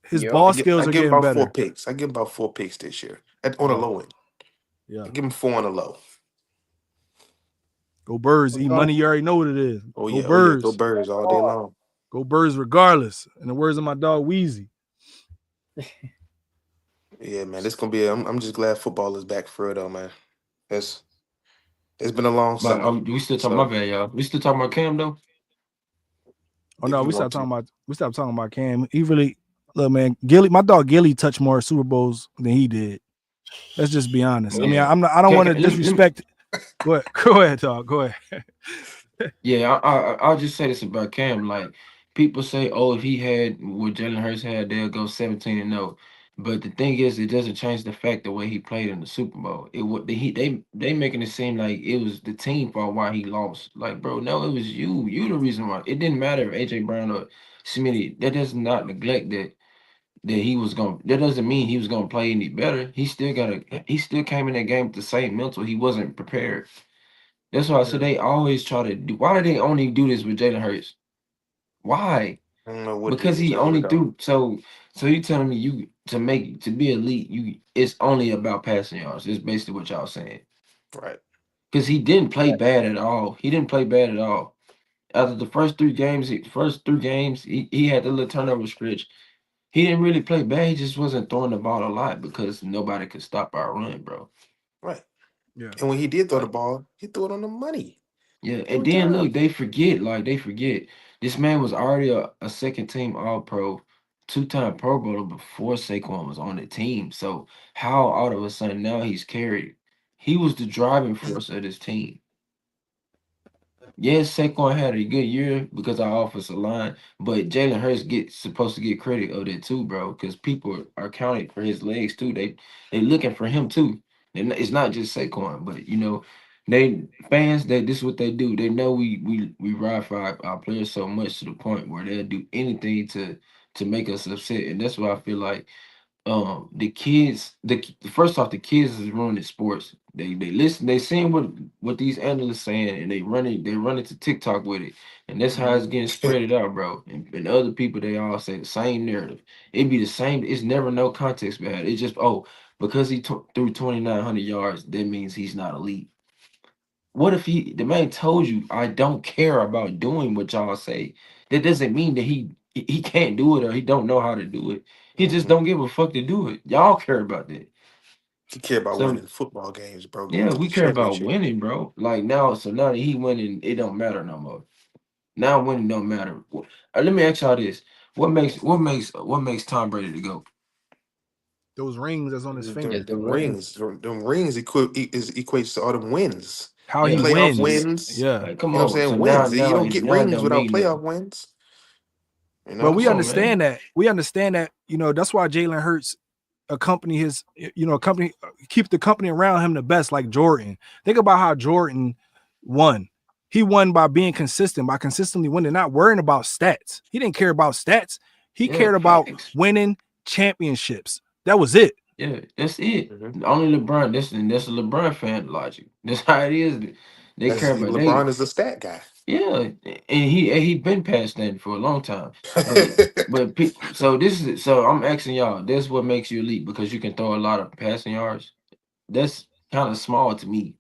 B: His
C: Yup.
B: ball
E: I
B: skills are
E: give him
B: getting
E: about 4
B: better.
E: picks. I give him about 4 picks this year on the low end.
B: Yeah.
E: I give him 4 on the low.
B: Go Birds. E-Money, you already know what it is.
E: Oh
B: Go
E: yeah,
B: Birds.
E: Go Birds all day long.
B: Go Birds regardless. In the words of my dog Wheezy.
E: Yeah, man, it's gonna be. I'm just glad football is back for it, though, man. It's been a long
D: But
E: summer.
D: we still talking. My bad, y'all. We still talking about Cam though.
B: Oh no, we stopped talking about Cam. He really look, man. My dog Gilly touched more Super Bowls than he did. Let's just be honest. I mean, I don't want to disrespect. Go ahead, Talk. Go ahead.
D: Yeah, I'll just say this about Cam. Like people say, oh, if he had what Jalen Hurts had, they'll go 17-0. But the thing is, it doesn't change the fact the way he played in the Super Bowl. It would they making it seem like it was the team fault why he lost. Like, bro, no, it was you. You the reason why. It didn't matter if AJ Brown or Smitty. That does not neglect that he was going. That doesn't mean he was gonna play any better. He still came in that game with the same mental. He wasn't prepared. That's why I said they always try to do. Why do they only do this with Jalen Hurts? Why?
E: I don't know what it
D: Because
E: is.
D: he
E: I really
D: only
E: don't.
D: threw. So you telling me you to be elite, it's only about passing yards. It's basically what y'all saying.
E: Right.
D: Because he didn't play bad at all. He didn't play bad at all. After the first three games, he had the little turnover stretch. He didn't really play bad. He just wasn't throwing the ball a lot because nobody could stop our run, bro.
E: Right.
B: Yeah.
E: And when he did throw the
D: Like,
E: ball, he threw it on the money.
D: yeah, and
E: Every
D: then
E: time.
D: look, they forget. This man was already a second team All Pro, 2-time Pro Bowler before Saquon was on the team. So how all of a sudden now he's carried? He was the driving force of this team. Yes, Saquon had a good year because our offensive line, but Jalen Hurts supposed to get credit of that too, bro. Because people are counting for his legs too. They looking for him too. And it's not just Saquon, but they fans. This is what they do. They know we ride for our players so much to the point where they'll do anything to make us upset, and that's why I feel like the kids first off, the kids is ruining sports. They listen, they seeing what these analysts saying, and they run it to TikTok with it, and that's how it's getting spreaded out, bro. And other people, they all say the same narrative. It be the same. It's never no context behind it. It's just, oh, because he threw 2,900 yards, that means he's not elite. What if the man told you, I don't care about doing what y'all say? That doesn't mean that he can't do it or he don't know how to do it. He just don't give a fuck to do it. Y'all care about that.
E: He care about
D: So
E: winning football games, bro. Going
D: yeah,
E: to the
D: we care about
E: championship.
D: winning, bro. Like now that he winning, it don't matter no more. Now winning don't matter. Let me ask y'all this: what makes Tom Brady to go?
B: Those rings that's on his finger.
E: Them rings equates to all them wins.
B: How he
D: Yeah,
E: Playoff
B: wins.
E: wins.
B: Yeah.
D: like come
E: You know what I'm
D: on. So
E: saying?
D: now
E: Wins. You
D: now
E: don't
D: it
E: get
D: now it
E: rings
D: don't
E: without
D: mean
E: playoff
D: nothing.
E: wins. You
B: But
E: know,
B: we
D: Come on,
E: so
B: understand
D: man.
B: that. We understand that, that's why Jalen Hurts accompany his, keep the company around him the best, like Jordan. Think about how Jordan won. He won by being consistent, by consistently winning, not worrying about stats. He didn't care about stats. He
D: Yeah,
B: cared about
D: facts.
B: winning championships. That was it.
D: Yeah, that's it.
E: mhm.
D: Only LeBron. That's a LeBron fan logic. That's how it is. They
E: That's
D: care about they.
E: LeBron is the stat guy.
D: Yeah, and he been past that for a long time. But so I'm asking y'all. This what makes you elite because you can throw a lot of passing yards. That's kind of small to me.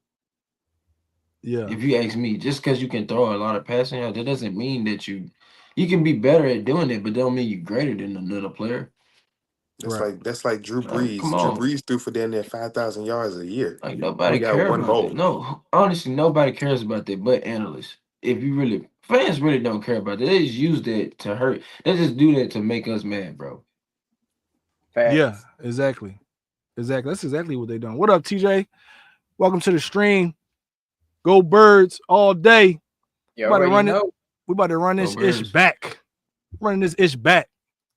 B: Yeah.
D: If you ask me, just because you can throw a lot of passing yards, that doesn't mean that you can be better at doing it, but don't mean you're greater than another player.
B: Right.
E: That's like Drew
D: Like, come
E: Brees. Drew
D: on.
E: Brees threw for damn near 5,000 yards a year.
D: Like
E: He
D: nobody
E: only got
D: care
E: one
D: about that.
E: bowl.
D: No, honestly, nobody cares about that but analysts. If you really fans really don't care about that. They just use that to hurt. They just do that to make us mad, bro.
B: Yeah,
C: Facts.
B: exactly. That's exactly what they done. What up, TJ? Welcome to the stream. Go Birds all day.
C: You
B: About to
C: already
B: run it.
C: know.
B: We about to run
D: Go
B: this ish
D: Birds.
B: back. Running this ish back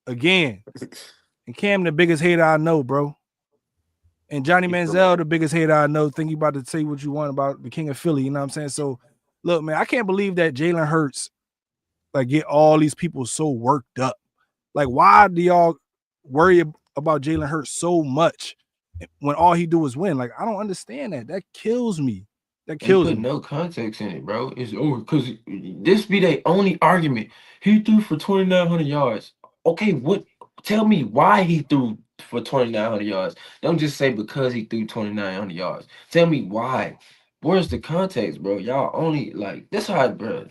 B: again. And Cam, the biggest hater I know, bro. And Johnny Manziel, the biggest hater I know. Think you about to say what you want about the King of Philly. You know what I'm saying? So, look, man, I can't believe that Jalen Hurts like get all these people so worked up. Like, why do y'all worry about Jalen Hurts so much when all he do is win? Like, I don't understand that. That kills me. That
D: They
B: kills
D: put
B: me.
D: no context in it, bro. It's over because this be their only argument. He threw for 2,900 yards. Okay, what? Tell me why he threw for 2,900 yards. Don't just say because he threw 2,900 yards. Tell me why. Where's the context, bro? Y'all only like this how, bro.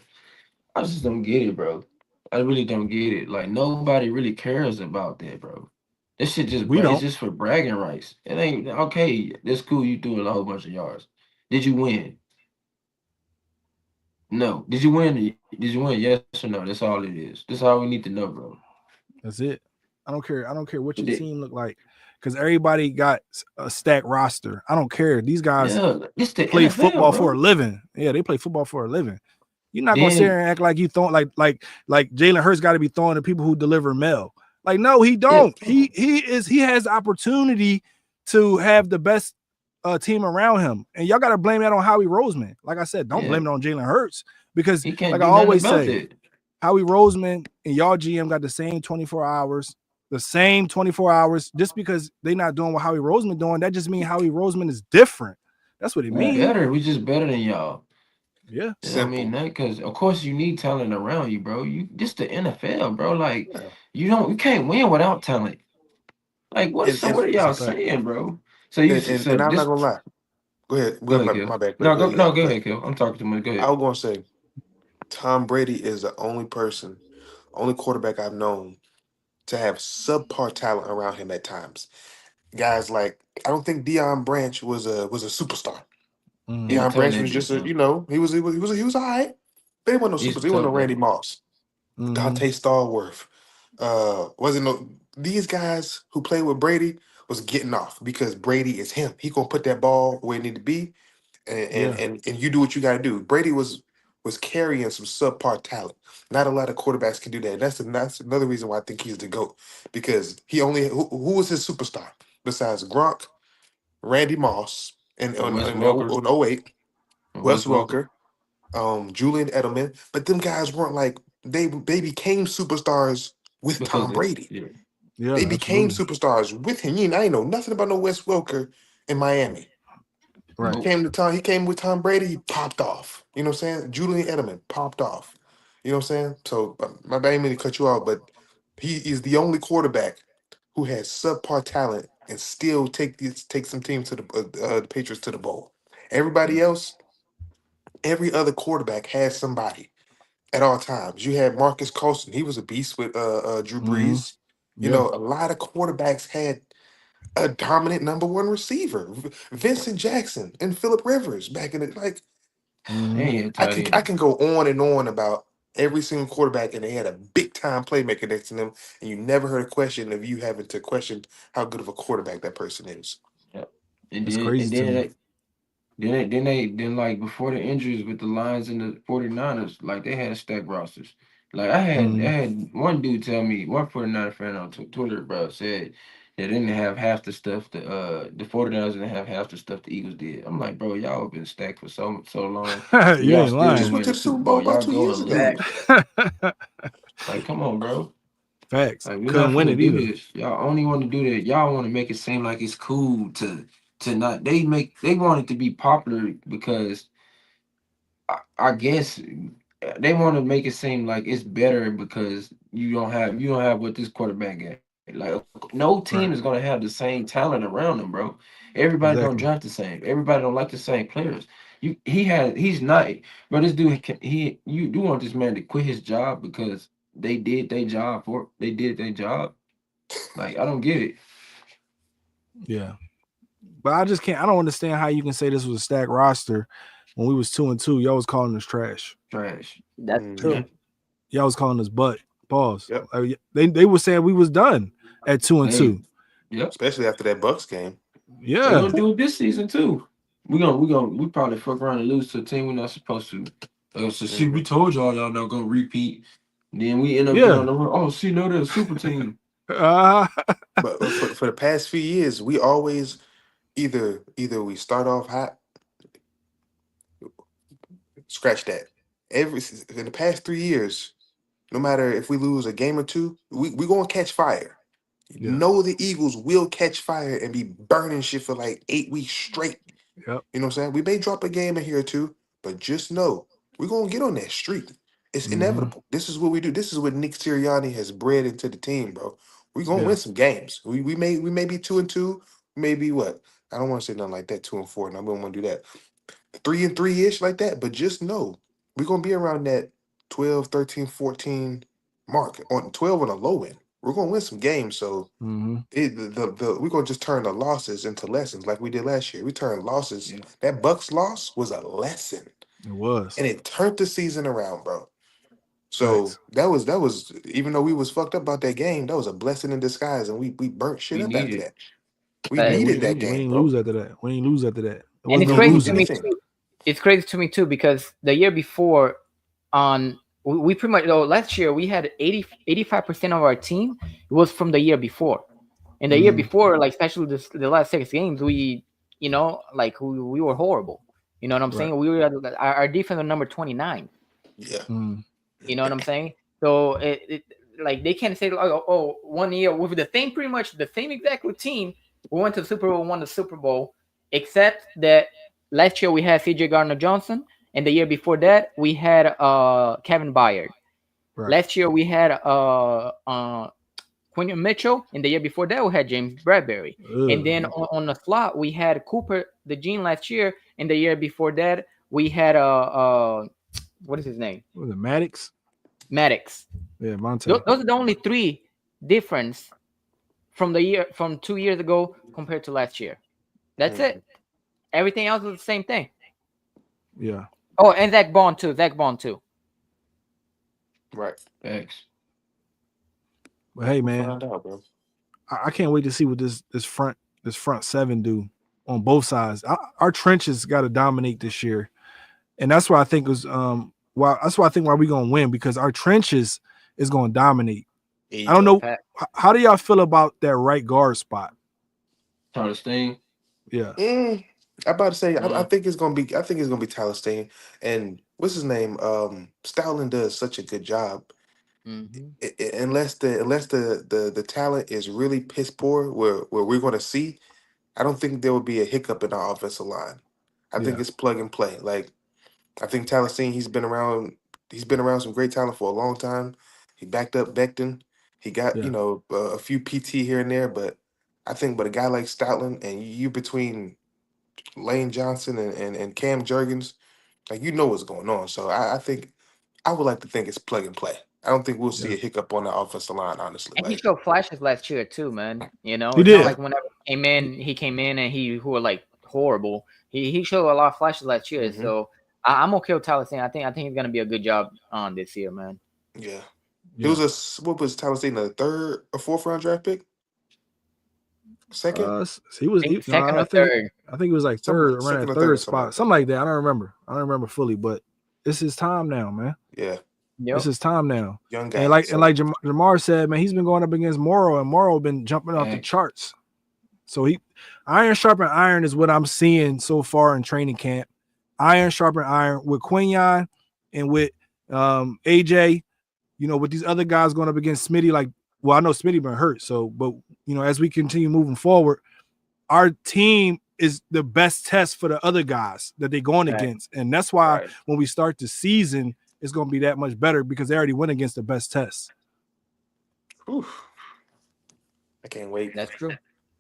D: I just don't get it, bro. I really don't get it. Like nobody really cares about that, bro. This shit just,
B: We
D: it's
B: don't.
D: just for bragging rights. It ain't okay. That's cool. You threw a whole bunch of yards. Did you win? No. Did you win? Did you win? Yes or no? That's all it is. That's all we need to know, bro.
B: That's it. I don't care. I don't care what your
D: Did-
B: team look like, because everybody got a stacked roster. I don't care. These guys
D: Yeah, this the
B: play
D: NFL,
B: football for a
D: bro.
B: living. Yeah, they play football for a living. You're not gonna sit
D: Then
B: here and act like you throwing like Jalen Hurts got to be throwing to people who deliver mail. Like, no, he
D: yeah,
B: don't. He has the opportunity to have the best team around him, and y'all got to blame that on Howie Roseman. Like I said, don't
D: yeah,
B: blame it on Jalen Hurts, because,
D: he can't
B: like I
D: do nothing
B: always
D: about
B: say,
D: that.
B: Howie Roseman and y'all GM got the same 24 hours, just because they not doing what Howie Roseman doing. That just means Howie Roseman is different. That's what it
D: We
E: Right.
B: means.
D: better. We just better than y'all.
B: Yeah.
D: You know what I mean?
E: Simple.
D: That because of course you need talent around you, bro. You just the NFL, bro. Like
E: Yeah.
D: you can't win without talent. Like
E: And and
D: what are
B: That's
D: y'all
B: a fact.
D: saying, bro? So you
E: and,
D: so
E: and I'm not
D: this
E: gonna lie. Go ahead. Go
D: go
E: ahead.
D: ahead,
E: My
D: Kill.
E: bad. Go ahead.
D: No,
E: Yeah.
D: go ahead, Kill. I'm talking too much. Go
E: I
D: ahead.
E: was gonna say Tom Brady is the only quarterback I've known to have subpar talent around him at times. Guys like I don't think Deion Branch was a superstar.
D: He
B: Mm-hmm.
D: was
E: Deion
D: telling
E: Branch
D: that
E: was just
D: bitch,
E: a
D: man.
E: he was all right. But he wasn't no
D: He's
E: superstar. He wasn't
D: tough
E: no Randy
D: though.
E: Moss,
B: Mm-hmm.
E: Dante Stallworth. Wasn't no these guys who played with Brady was getting off because Brady is him. He gonna put that ball where it need to be,
B: Yeah.
E: and you do what you got to do. Brady was carrying some subpar talent. Not a lot of quarterbacks can do that. That's another reason why I think he's the GOAT, because he only who was his superstar besides Gronk, Randy Moss, and
D: And Wes
E: on
D: Welker.
E: on 08,
D: And
E: Wes
D: Wes Welker.
E: Welker, Julian Edelman. But them guys weren't like they became superstars with
D: Because
E: Tom
D: it,
E: Brady.
D: yeah.
B: Yeah,
E: They became
B: absolutely.
E: superstars with him. I ain't know nothing about no Wes Welker in Miami.
B: Right.
D: Nope.
E: He came with Tom Brady, he popped off. You know what I'm saying? Julian Edelman popped off. You know what I'm saying? So my bad, I didn't mean to cut you off, but he is the only quarterback who has subpar talent and still take some teams to the Patriots to the bowl.
D: Yeah.
E: Everybody else, every other quarterback has somebody at all times. You had Marcus Colston, he was a beast with Drew
B: Mm-hmm.
E: Brees. You
B: Yeah.
E: know, a lot of quarterbacks had a dominant number one receiver, Vincent Jackson and Philip Rivers back in the like.
D: They
B: Mm-hmm.
D: ain't had
E: I
D: tight
E: can I
D: end.
E: can go on and on about every single quarterback, and they had a big time playmaker next to them, and you never heard a question of you having to question how good of a quarterback that person is.
D: Yeah. And
B: It's
D: then
B: crazy
D: and
B: to
D: then
B: me.
D: they, then like before the injuries with the Lions and the 49ers, like they had stacked rosters. Like I
B: Mm-hmm.
D: had one dude tell me, one 49er fan on Twitter, bro, said they didn't have half the stuff the 49ers didn't have half the stuff the Eagles did. I'm like, bro, y'all have been stacked for so long and
B: You
D: y'all
B: ain't
E: They
D: still
E: just
D: didn't
B: lying.
E: went
D: win
E: to
D: the
E: the
D: Super
E: Super Bowl
D: Bowl.
E: about
D: Y'all
E: 2 years
D: going to
E: ago.
C: Facts.
D: lose. Like, come on, bro.
B: Facts.
D: Like we're not
B: Couldn't win
D: finna
B: it
D: do
B: either.
D: this. Y'all only want to do that. Y'all want to make it seem like it's cool to not. They want it to be popular because I guess they want to make it seem like it's better because you don't have what this quarterback got. Like no team is
B: Right.
D: gonna have the same talent around them, bro. Everybody don't
B: Exactly.
D: draft the same. Everybody don't like the same players. He's not, but this dude you do want this man to quit his job because they did their job. Like I don't get it.
B: Yeah. But I just can't. I don't understand how you can say this was a stacked roster when we was 2-2. Y'all was calling us trash.
D: Trash.
C: That's
E: Mhm.
C: true.
B: Y'all was calling us butt. Pause.
E: Yep.
B: They were saying we was done at 2-2.
D: They Yep.
E: especially after that Bucks game.
D: They're
B: Yeah,
D: gonna do it this season too. We probably fuck around and lose to a team we're not supposed to. So see, we
E: Mhm.
D: told y'all not gonna repeat. Then we end up getting
B: yeah.
D: on the run. Oh, see, no, they're a super team.
B: Uh,
E: But for the past few years, we always either we start off hot, scratch that. In the past 3 years, no matter if we lose a game or two, we gonna catch fire.
B: yeah.
E: Know the Eagles will catch fire and be burning shit for like 8 weeks straight.
B: Yep.
E: You know what I'm saying? We may drop a game in here or two, but just know we're gonna get on that streak. It's
B: Hmm.
E: inevitable. This is what we do. This is what Nick Sirianni has bred into the team, bro. We're gonna
B: Yeah.
E: win some games. We may be 2-2, maybe what? I don't want to say nothing like that, 2-4. And I don't want to do that. 3-3 ish like that, but just know we're gonna be around that 12, 13, 14 mark on 12 on a low end. We're gonna win some games, so
B: Hmm.
E: we're gonna just turn the losses into lessons like we did last year. We turned losses.
D: Yeah.
E: That Bucks loss was a lesson,
B: It was.
E: and it turned the season around, bro. So
B: Facts.
E: that was even though we was fucked up about that game, that was a blessing in disguise, and we burnt shit
D: We
E: up
D: need
E: after
D: it.
E: that. We
B: Yeah,
C: Facts.
B: we
E: needed that
B: we, we
E: game,
B: ain't
E: bro.
B: lose after that. We ain't lose after that. There
C: And
B: was
C: it's
B: no
E: We ain't
C: crazy
E: lose
C: to
B: losing.
C: me
E: anything.
C: too. It's crazy to me too because the year before, on we pretty much last year we had 85% of our team was from the year before. And the year
B: Hmm.
C: before, like especially the last 6 games, we like we were horrible. You know what I'm
B: Right.
C: saying? We were our defense was number 29.
E: Yeah.
B: Mm.
C: You know what I'm saying? So it like they can't say like, oh, 1 year with the same pretty much the same exact routine. We went to the Super Bowl, won the Super Bowl, except that last year we had CJ Gardner Johnson, and the year before that we had Kevin Byard.
B: Right.
C: Last year we had Quinn Mitchell, and the year before that we had James Bradbury. And then
B: Ugh.
C: on the slot we had Cooper the Gene last year, and the year before that we had what is his name?
B: What was it, Maddox?
C: Maddox.
B: Yeah, Monte.
C: Those are the only three difference from 2 years ago compared to last year. That's it.
E: Mhm.
C: Everything else is the same thing.
B: Yeah.
C: Oh, and Zach Bond too. Zach Bond too.
E: Right.
D: Thanks.
B: But hey,
E: We'll
B: man,
E: find out, bro.
B: I can't wait to see what this front seven do on both sides. Our trenches got to dominate this year, and that's why I think was that's why I think why we gonna win because our trenches is gonna dominate.
E: Here you
B: I don't
E: go.
B: know how do y'all feel about that right guard spot?
D: Tyler Steen.
B: Yeah.
E: I'm about to say, I
D: Mm.
E: think it's gonna be. I think it's gonna be Tyler Steen and what's his name. Stowlin does such a good job.
C: Mm-hmm.
E: Unless the talent is really piss poor, where we're gonna see, I don't think there will be a hiccup in our offensive line. I think
B: Yeah.
E: it's plug and play. Like I think Tyler Steen, he's been around. He's been around some great talent for a long time. He backed up Becton. He got
B: Yeah.
E: a few PT here and there, but I think, but a guy like Stoutland and you between Lane Johnson and Cam Jurgens, like what's going on. So I think I would like to think it's plug and play. I don't think we'll see
B: Yeah.
E: a hiccup on the offensive line, honestly.
C: And he
E: Like,
C: showed flashes last year too, man. You know,
B: He
C: it's not
B: did.
C: like whenever he came in and who were like horrible. He showed a lot of flashes last year.
E: mhm,
C: So I'm okay with Tyler Steen. I think he's gonna be a good job on this year, man.
E: yeah, he
B: Yeah.
E: was what was Tyler Steen, a third or fourth round draft pick, second,
B: He was
C: I think
B: no,
C: second or third.
B: I think it was like
E: some
B: third around
E: second
B: that
E: or
B: third
E: third, something
B: spot,
E: like that.
B: something like that. I don't remember fully, but it's his time now, man.
E: Yeah,
C: Yep.
B: It's his time now.
E: young guy.
B: And like
E: So
B: Jamar said, man, he's been going up against Morrow, and Morrow been jumping off the
D: Thanks.
B: charts. So iron sharpen iron is what I'm seeing so far in training camp. Iron sharpen iron with Quinyon and with AJ. With these other guys going up against Smitty, like, well, I know Smitty been hurt, so but as we continue moving forward, our team is the best test for the other guys that they're going
C: Right.
B: against, and that's why
C: Right.
B: when we start the season, it's going to be that much better because they already went against the best test.
E: whew, I can't wait.
C: That's true.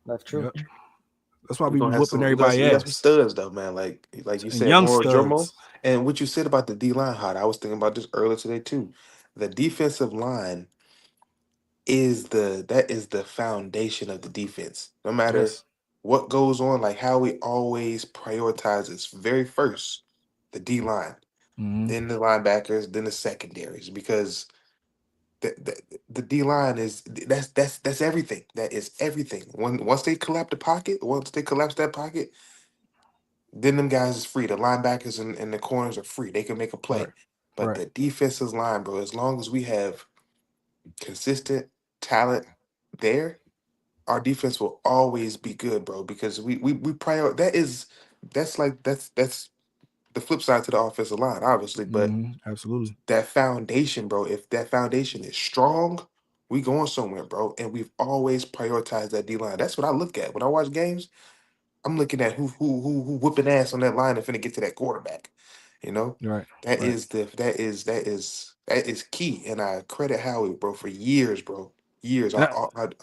C: That's true.
B: Yep. That's why
E: We're
B: we be
E: gonna have
B: whooping
E: some.
B: everybody
E: We got some
B: ass
E: studs though, man. Like you
B: and
E: said,
B: young
E: Moro Jomo,
B: studs.
E: and what you said about the D line, hot. I was thinking about this earlier today too. The defensive line that is the foundation of the defense. No matter
B: Yes.
E: what goes on, like how we always prioritize is very first the D line,
B: Mm-hmm.
E: then the linebackers, then the secondaries, because the D line is that's everything. That is everything. Once they collapse the pocket, once they collapse that pocket, then them guys is free. The linebackers and the corners are free. They can make a
B: Right.
E: play. But
B: Right.
E: the defensive line, bro, as long as we have consistent talent there, our defense will always be good, bro. Because we prior that's the flip side to the offensive line, obviously. But
B: Absolutely.
E: that foundation, bro, if that foundation is strong, we going somewhere, bro. And we've always prioritized that D line. That's what I look at when I watch games. I'm looking at who whooping ass on that line and finna get to that quarterback. You know,
B: Right.
E: that
B: Right.
E: is that is key. And I credit Howie, bro, for years, bro. Years.
B: And,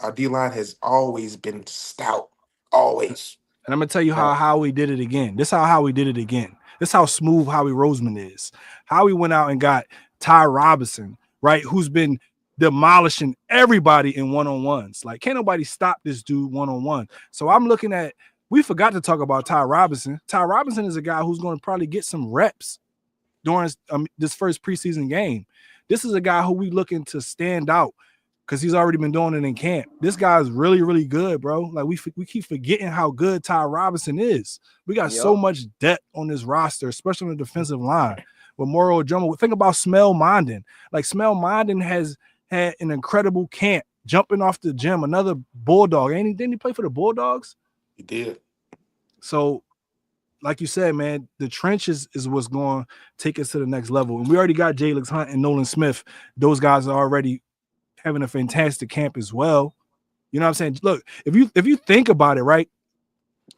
E: Our D line has always been stout. Always.
B: I'm gonna tell you how Howie did it again. This how Howie did it again. This how smooth Howie Roseman is. Howie went out and got Ty Robinson, right? Who's been demolishing everybody in one-on-ones. Like, can't nobody stop this dude one-on-one. So I'm looking at, we forgot to talk about Ty Robinson. Ty Robinson is a guy who's going to probably get some reps during this first preseason game. This is a guy who we looking to stand out because he's already been doing it in camp. This guy is really, really good, bro. Like we keep forgetting how good Ty Robinson is. We got so much depth on this roster, especially on the defensive line. With Moro Drummer, think about Smell Mondin. Like Smell Mondin has had an incredible camp, jumping off the gym. Another Bulldog. Didn't he play for the Bulldogs?
E: He did.
B: So, like you said, man, the trenches is what's going to take us to the next level. And we already got Jalen Hunt and Nolan Smith. Those guys are already having a fantastic camp as well. You know what I'm saying? Look, if you think about it, right,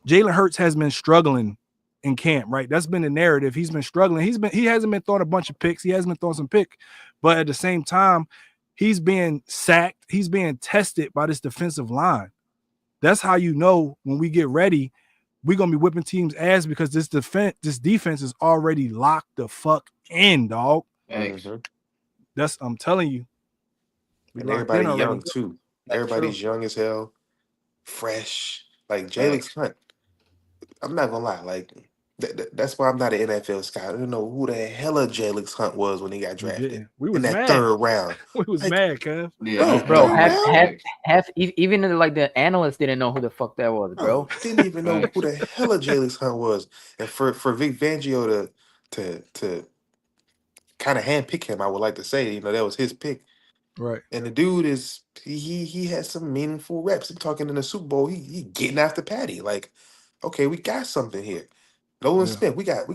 B: Jalen Hurts has been struggling in camp, right? That's been the narrative. He's been struggling. He hasn't been throwing a bunch of picks. He hasn't been throwing some pick, but at the same time, he's being sacked. He's being tested by this defensive line. That's how you know when we get ready, we're gonna be whipping teams' ass because this defense is already locked the fuck in, dog. That's I'm telling you.
E: And everybody young too. Everybody's young as hell, fresh. Like Jalen Hunt. I'm not gonna lie. Like that's why I'm not an NFL scout. I don't know who the hell Jalen Hunt was when he got drafted.
B: We was
E: in that
B: mad.
E: third round.
B: We was mad, Kev.
D: Yeah,
C: bro. Half even like the analysts didn't know who the fuck that was, bro.
E: Didn't even know who the hell Jalen Hunt was. And for Vic Fangio to kind of handpick him, I would like to say, you know, that was his pick.
B: Right.
E: And the dude is he has some meaningful reps. I'm talking in the Super Bowl, he getting after Patty. Like, okay, we got something here. Nolan Smith, we got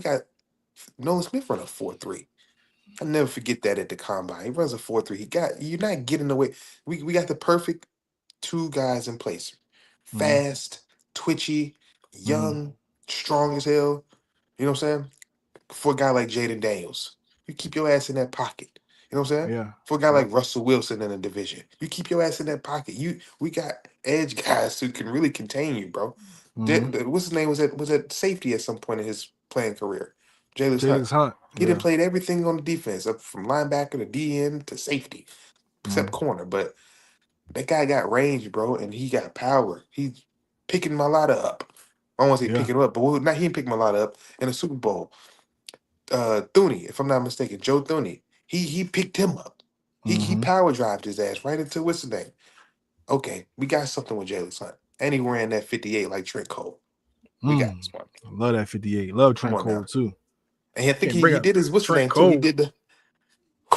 E: Nolan Smith run a 4.3. I'll never forget that at the combine. He runs a 4.3. You're not getting away. We got the perfect two guys in place. Fast, twitchy, young, strong as hell. You know what I'm saying? For a guy like Jaden Daniels, you keep your ass in that pocket. You know what I'm saying?
B: Yeah.
E: For a guy like Russell Wilson in the division, you keep your ass in that pocket. We got edge guys who can really contain you, bro. What's his name? Was at safety at some point in his playing career? Jalen Hunt. He done played everything on the defense, up from linebacker to DN to safety, except corner. But that guy got range, bro, and he got power. He's picking Malata up. I don't want to say picking him up, but he didn't pick Malata up in the Super Bowl. Thuney, if I'm not mistaken, Joe Thuney, he picked him up. He power drived his ass right into what's the name? Okay, we got something with Jalen Hunt, and he ran that 58 like Trent Cole. We got this one.
B: I love that 58. Love Trent Cole too.
E: And I think he did his what's the name too. He did the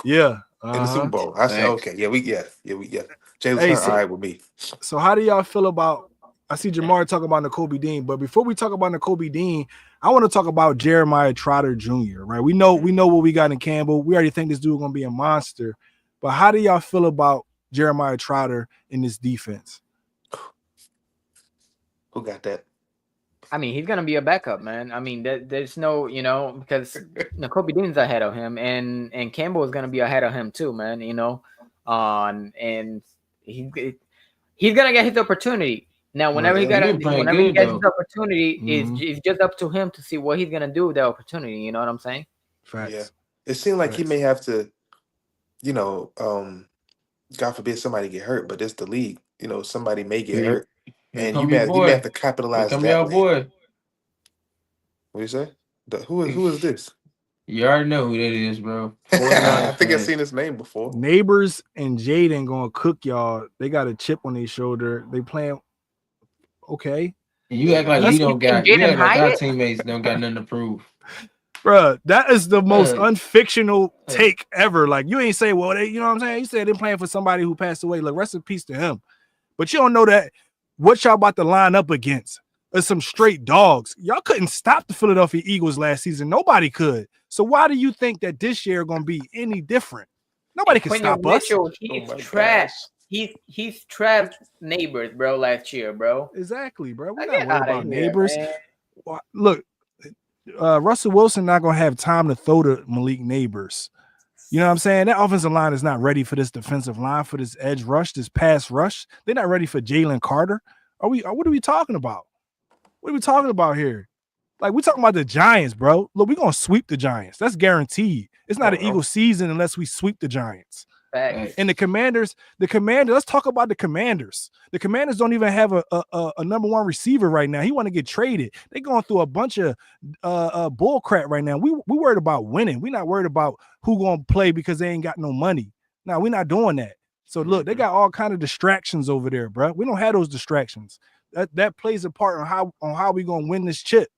E: in the Super Bowl. I said, okay, Jalen Hunt, all right with me.
B: So how do y'all feel about? I see Jamar talking about Nakobe Dean, but before we talk about Nakobe Dean, I want to talk about Jeremiah Trotter Jr. Right? We know what we got in Campbell. We already think this dude gonna be a monster. But how do y'all feel about Jeremiah Trotter in this defense?
E: Who got that?
C: I mean, he's gonna be a backup, man. I mean, there's no, because Nakobe Dean's ahead of him, and Campbell is gonna be ahead of him too, man. And he's gonna get his opportunity. Now, whenever he gets his opportunity, it's just up to him to see what he's gonna do with that opportunity. You know what I'm saying?
B: Facts.
E: Yeah. It seemed like he may have to, God forbid somebody get hurt, but it's the league. Somebody may get hurt, and you may have to capitalize that way.
D: Boy.
E: What do you say? Who is this?
D: You already know who that is, bro.
E: I
D: 49ers
E: think I've
D: fan.
E: seen his name before.
B: Neighbors and Jaden gonna cook y'all. They got a chip on their shoulder. They playing okay.
D: You act like
C: You
D: we
B: That's
C: you
D: don't
C: think
D: got. You
C: Jaden
D: act like our
C: Hyatt?
D: teammates don't got nothing to prove.
B: bruh. That is the most
D: Uh,
B: unfictional
D: uh,
B: take ever. Like you ain't say, well, they, you know what I'm saying? You said they're playing for somebody who passed away. Like rest in peace to him. But you don't know that what y'all about to line up against is some straight dogs. Y'all couldn't stop the Philadelphia Eagles last season. Nobody could. So why do you think that this year gonna be any different? Nobody
C: And
B: can
C: Quentin
B: stop us.
C: Mitchell,
E: Oh
C: he's
E: my
C: trash.
E: gosh.
C: He's trash neighbors, bro. Last year, bro.
B: Exactly, bro. We're
C: Like,
B: not
C: get
B: worried
C: out of
B: about
C: here,
B: neighbors.
C: man.
B: Look, Russell Wilson not gonna have time to throw to Malik Neighbors. You know what I'm saying? That offensive line is not ready for this defensive line, for this edge rush, this pass rush. They're not ready for Jalen Carter. What are we talking about? What are we talking about here? Like, we talking about the Giants, bro. Look, we're gonna sweep the Giants. That's guaranteed. It's not
E: Oh
B: an
E: no.
B: Eagle season unless we sweep the Giants.
C: Facts.
B: And the Commanders, let's talk about the Commanders. The Commanders don't even have a number one receiver right now. He want to get traded. They're going through a bunch of bull crap right now. We worried about winning. We're not worried about who going to play because they ain't got no money. Now, we're not doing that. So look, they got all kind of distractions over there, bro. We don't have those distractions. That plays a part on how we going to win this chip.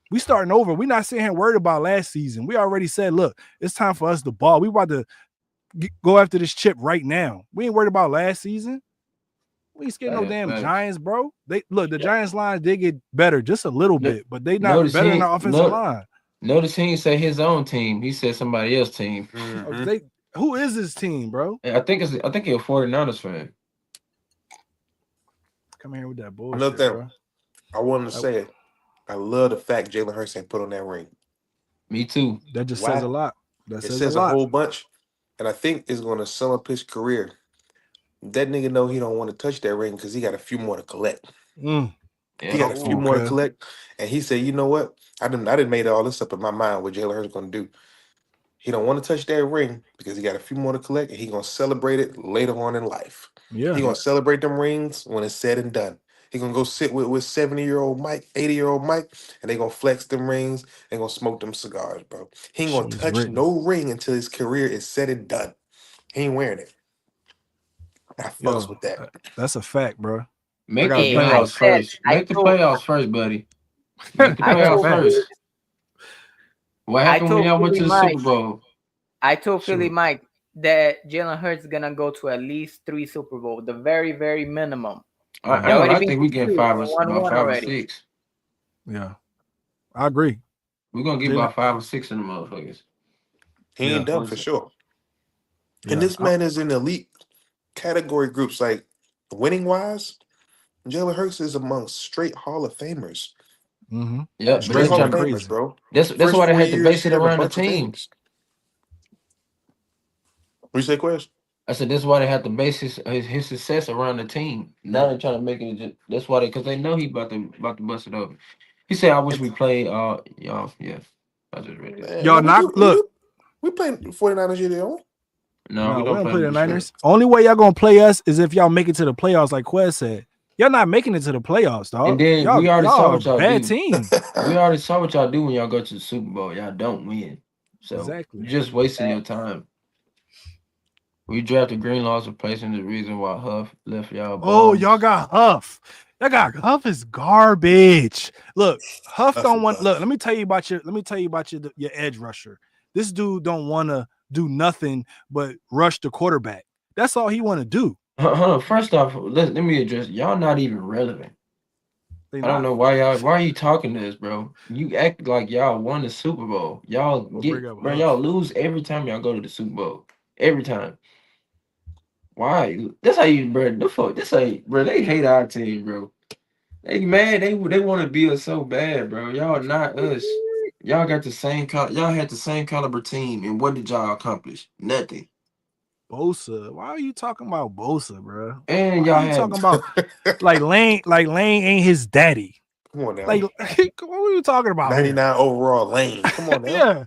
B: We starting over. We're not sitting here worried about last season. We already said, look, it's time for us to ball. We about to go after this chip right now. We ain't worried about last season. We ain't scared no damn
D: facts.
B: Giants, bro. They look, the
D: Yeah.
B: Giants line did get better just a little
D: No-
B: bit, but they not
D: Notice
B: better than
D: he
B: the offensive line.
D: notice he didn't say his own team. He said somebody else's team.
B: They who is this team, bro?
D: I think he's a 49ers fan.
B: Come here with that bullshit,
E: Another thing
B: bro.
E: I wanted to say, I love the fact Jalen Hurts ain't put on that ring.
D: Me too.
B: That just
E: Why?
B: says a lot. That
E: It
B: says
E: says
B: a
E: a
B: lot.
E: whole bunch, and I think it's going to sum up his career. That nigga know he don't want to touch that ring because he got a few more to collect.
B: Mm.
D: Yeah.
E: He got a
B: Come
E: few
B: on,
E: more to
B: cuz.
E: collect, and he said, "You know what? I didn't made all this up in my mind. What Jalen Hurts going to do? He don't want to touch that ring because he got a few more to collect, and he gonna celebrate it later on in life.
B: Yeah.
E: He gonna celebrate them rings when it's said and done. He gonna go sit with 70-year-old Mike, 80-year-old Mike, and they gonna flex them rings and gonna smoke them cigars, bro. He ain't gonna
B: Shit was
E: touch
B: written.
E: no ring until his career is said and done. He ain't wearing it. I fucks
B: Yo,
E: with that.
B: that's a fact, bro.
D: Make
B: got
D: the
B: a
C: Hey,
B: gun.
C: I
D: playoffs
C: said
D: first. Make the playoffs first, buddy. Make the
C: I
D: playoffs
C: told
B: Facts.
D: first. What
C: I
D: happened when
C: told
D: y'all went
C: Philly
D: to the
C: Mike.
D: Super Bowl?
C: I told Philly
B: Shoot.
C: Mike that Jalen Hurts is gonna go to at least 3 Super Bowl, the very, very minimum.
B: Yeah.
C: They already
D: I
C: been
D: think
C: to
D: we getting
C: 2 and won
D: about
C: one
D: 5 or
C: already.
D: 6.
B: Yeah. I agree.
D: We're gonna get
B: Jalen,
D: about 5 or 6 in the motherfuckers.
E: He
B: yeah.
E: ain't done
D: What
E: for
D: is it?
E: sure. And
B: Yeah.
E: this man is in elite category groups, like winning wise. Jalen Hurts is among straight Hall of Famers.
B: Mm-hmm.
D: Yeah, but
E: Straight
D: they
E: Hall
B: Jalen
E: of
D: trying.
E: Famers,
B: crazy.
E: bro.
D: That's
E: First
D: why they
E: four
D: had to
E: years,
D: base
E: he
D: it
E: done a
D: around the
E: bunch of
D: team.
E: things. We say, Quest?
D: I said that's why they had to base his success around the team. Now they're trying to make it. That's why because they know he about to bust it up. He said, "I wish we played." Y'all, yeah, I just read it.
E: Man,
B: Y'all
E: no,
B: not look.
E: we playing 49ers year, don't we?
D: No, we
B: No, we
D: don't
B: don't
D: play
B: play
D: them
B: the
D: for sure.
B: Niners. Only way y'all gonna play us is if y'all make it to the playoffs, like Quez said. Y'all not making it to the playoffs,
D: And
B: dog.
D: then we already saw
B: Y'all a
D: what y'all
B: bad
D: do.
B: team.
D: We already saw what y'all do when y'all go to the Super Bowl. Y'all don't win, so
B: Exactly.
D: you're just wasting your time. We drafted Greenlaw's replacing the reason why Huff left y'all
B: Oh, y'all
D: bums.
B: got Huff. Huff is garbage. Look, Huff
E: Huff
B: don't
E: and
B: want. Look,
E: Puff.
B: let me tell you about your edge rusher. This dude don't want to do nothing but rush the quarterback. That's all he want to do.
D: Hold on. First off, let me address y'all. Not even relevant.
B: They
D: I don't
B: not.
D: know why y'all. Why are you talking to us, bro? You act like y'all won the Super Bowl. Y'all
B: We'll bring up
D: bro. Y'all
B: Huff.
D: lose every time y'all go to the Super Bowl. Every time. Why? That's how you, bro. The fuck. This ain't, bro. They hate our team, bro. They mad. They want to be us so bad, bro. Y'all not us. Y'all got the same. Y'all had the same caliber team, and what did y'all accomplish? Nothing.
B: Bosa. Why are you talking about Bosa, bro?
D: And
B: Why are
D: y'all
B: you
D: had
B: talking about like Lane? Like Lane ain't his daddy.
E: Come on now.
B: Like what are you talking about here?
E: 99 overall lane. Come on now.
B: Yeah.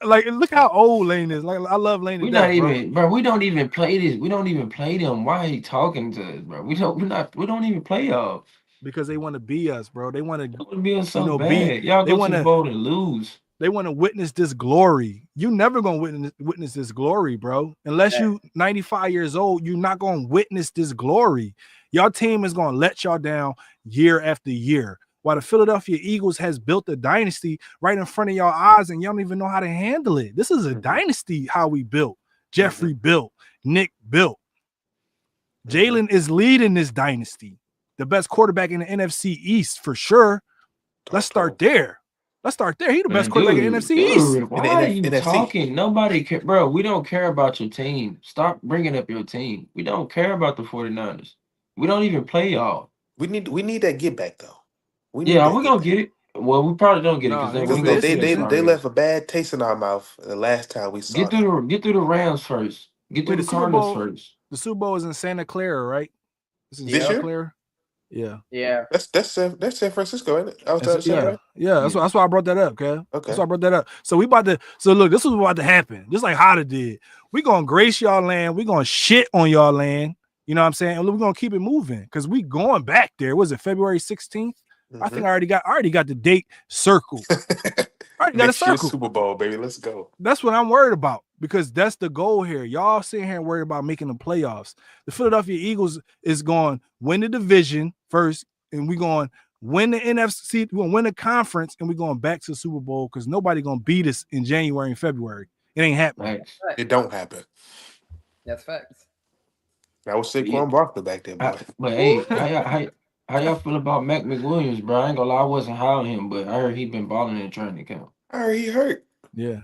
B: Like look how old Lane is. Like I love Lane to
D: we not
B: death, bro.
D: even, bro. We don't even play this. We don't even play them. Why are you talking to us, bro? We don't. We're not. We don't even play y'all.
B: Because they want to be us, bro. They want
D: It
B: to,
D: would be us so
B: be.
D: bad. Y'all
B: They
D: go to
B: want
D: the
B: to.
D: bowl and lose.
B: They want to witness this glory. You never gonna witness this glory, bro. Unless you 95 years old, you're not gonna witness this glory. Your team is gonna let y'all down year after year. While the Philadelphia Eagles has built a dynasty right in front of your eyes, and y'all don't even know how to handle it. This is a dynasty. How we built. Jeffrey built. Nick built. Jalen is leading this dynasty. The best quarterback in the NFC East for sure. Let's start there. Let's start there. He the best quarterback in the NFC East.
D: Why are you talking? Nobody care, bro. We don't care about your team. Stop bringing up your team. We don't care about the 49ers. We don't even play y'all.
E: We need that get back though.
D: We're gonna get it. Well, we probably don't get it
E: because they left a bad taste in our mouth the last time we saw.
D: Get through the Rams first. Get through the Cardinals first.
B: The Super Bowl is in Santa Clara, right?
E: This year?
B: Clara? Yeah.
E: That's San Francisco, ain't it?
B: Yeah. That's why I brought that up, okay? That's why I brought that up. So look, this is about to happen. Just like Hotta did. We gonna grace y'all land. We gonna shit on y'all land. You know what I'm saying? And we're gonna keep it moving because we going back there. Was it February 16th? I think I already got the date circled. I already got a circle.
E: Super Bowl, baby. Let's go.
B: That's what I'm worried about because that's the goal here. Y'all sitting here and worried about making the playoffs. The Philadelphia Eagles is going to win the division first, and we're going to win the NFC. We're going to win the conference, and we're going back to the Super Bowl because nobody going to beat us in January and February. It ain't happening.
E: It don't happen.
C: That's facts.
E: That was Saquon Barkley back there, boy.
D: But hey, how y'all feel about Mac McWilliams, bro? I ain't gonna lie, I wasn't high on him, but I heard he been balling in training camp.
E: I heard he hurt.
B: Yeah.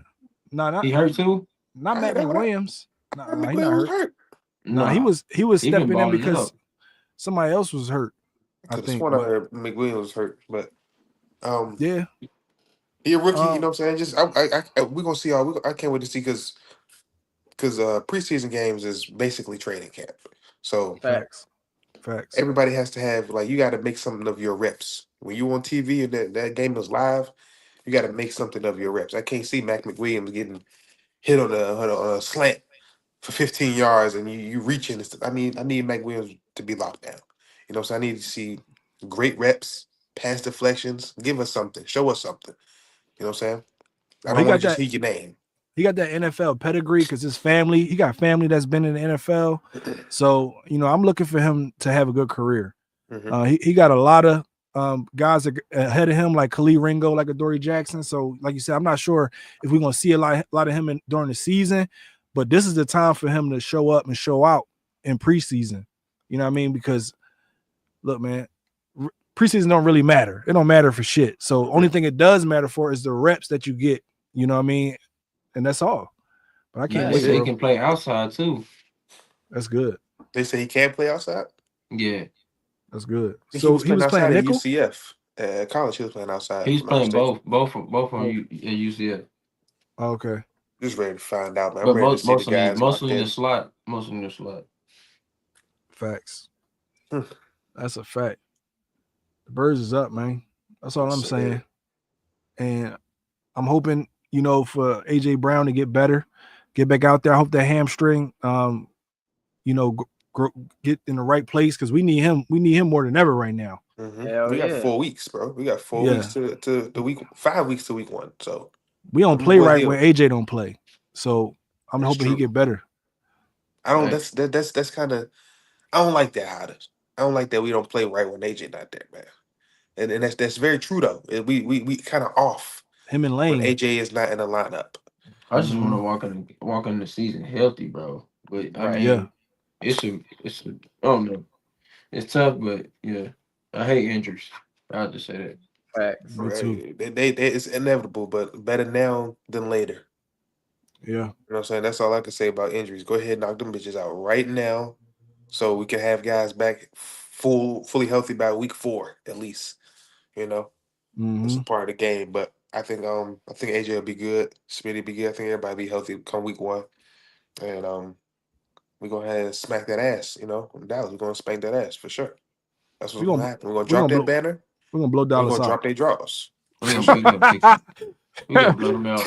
B: No,
D: he hurt too.
B: Not Mac McWilliams. No, he not hurt.
E: No,
B: he was stepping in because somebody else was hurt. I think
E: one of McWilliams was hurt, but
B: yeah,
E: he a rookie. You know what I'm saying? Just we're gonna see all. I can't wait to see because preseason games is basically training camp. So
B: facts.
E: Everybody has to have you got to make something of your reps when you on TV and that game is live. You got to make something of your reps. I can't see Mac McWilliams getting hit on a slant for 15 yards and you reaching. I need Mac Williams to be locked down. You know, so I need to see great reps, pass deflections. Give us something. Show us something. You know what I'm saying? I don't want to just hear your name.
B: He got that NFL pedigree because he got family that's been in the NFL. So, I'm looking for him to have a good career. He got a lot of guys ahead of him, like Khalil Ringo, like a Dory Jackson. So, like you said, I'm not sure if we're going to see a lot of him during the season, but this is the time for him to show up and show out in preseason. You know what I mean? Because, look, man, preseason don't really matter. It don't matter for shit. So, only thing it does matter for is the reps that you get. You know what I mean? And that's all. But I can't wait.
D: They say he can play outside too.
B: That's good.
E: They say he can't play outside?
D: Yeah.
B: That's good. So he was playing nickel?
E: At UCF. At college, he was playing outside.
D: He's playing both of them at UCF.
B: Okay.
E: Just ready to find out, man.
D: But mostly in the slot.
B: Facts. That's a fact. The Birds is up, man. That's all I'm saying. And I'm hoping, for AJ Brown to get better, get back out there. I hope that hamstring, get in the right place because we need him. We need him more than ever right now.
E: We got 4 weeks, bro. We got 4 weeks to the week, 5 weeks to week 1. So
B: we don't play right when AJ don't play. So I'm hoping he get better.
E: I don't. That's kind of. I don't like that, Hotta. I don't like that we don't play right when AJ not there, man. And that's very true though. We kind of off.
B: Him and Lane.
E: When AJ is not in the lineup.
D: I just want to walk in the season healthy, bro. But I mean, it's a I don't know. It's tough, but yeah, I hate injuries. I'll just say that.
C: Facts.
B: Me too.
E: It's inevitable, but better now than later.
B: Yeah.
E: You know what I'm saying? That's all I can say about injuries. Go ahead and knock them bitches out right now so we can have guys back fully healthy by week 4 at least. It's a part of the game, but I think AJ will be good. Smitty will be good. I think everybody will be healthy come week 1. And we're going to have to smack that ass, in Dallas. We're going to spank that ass for sure. That's what's going to happen. We're going to drop that banner.
B: We're going to blow Dallas
E: out. We're going to drop their draws.
D: We're going to blow them out.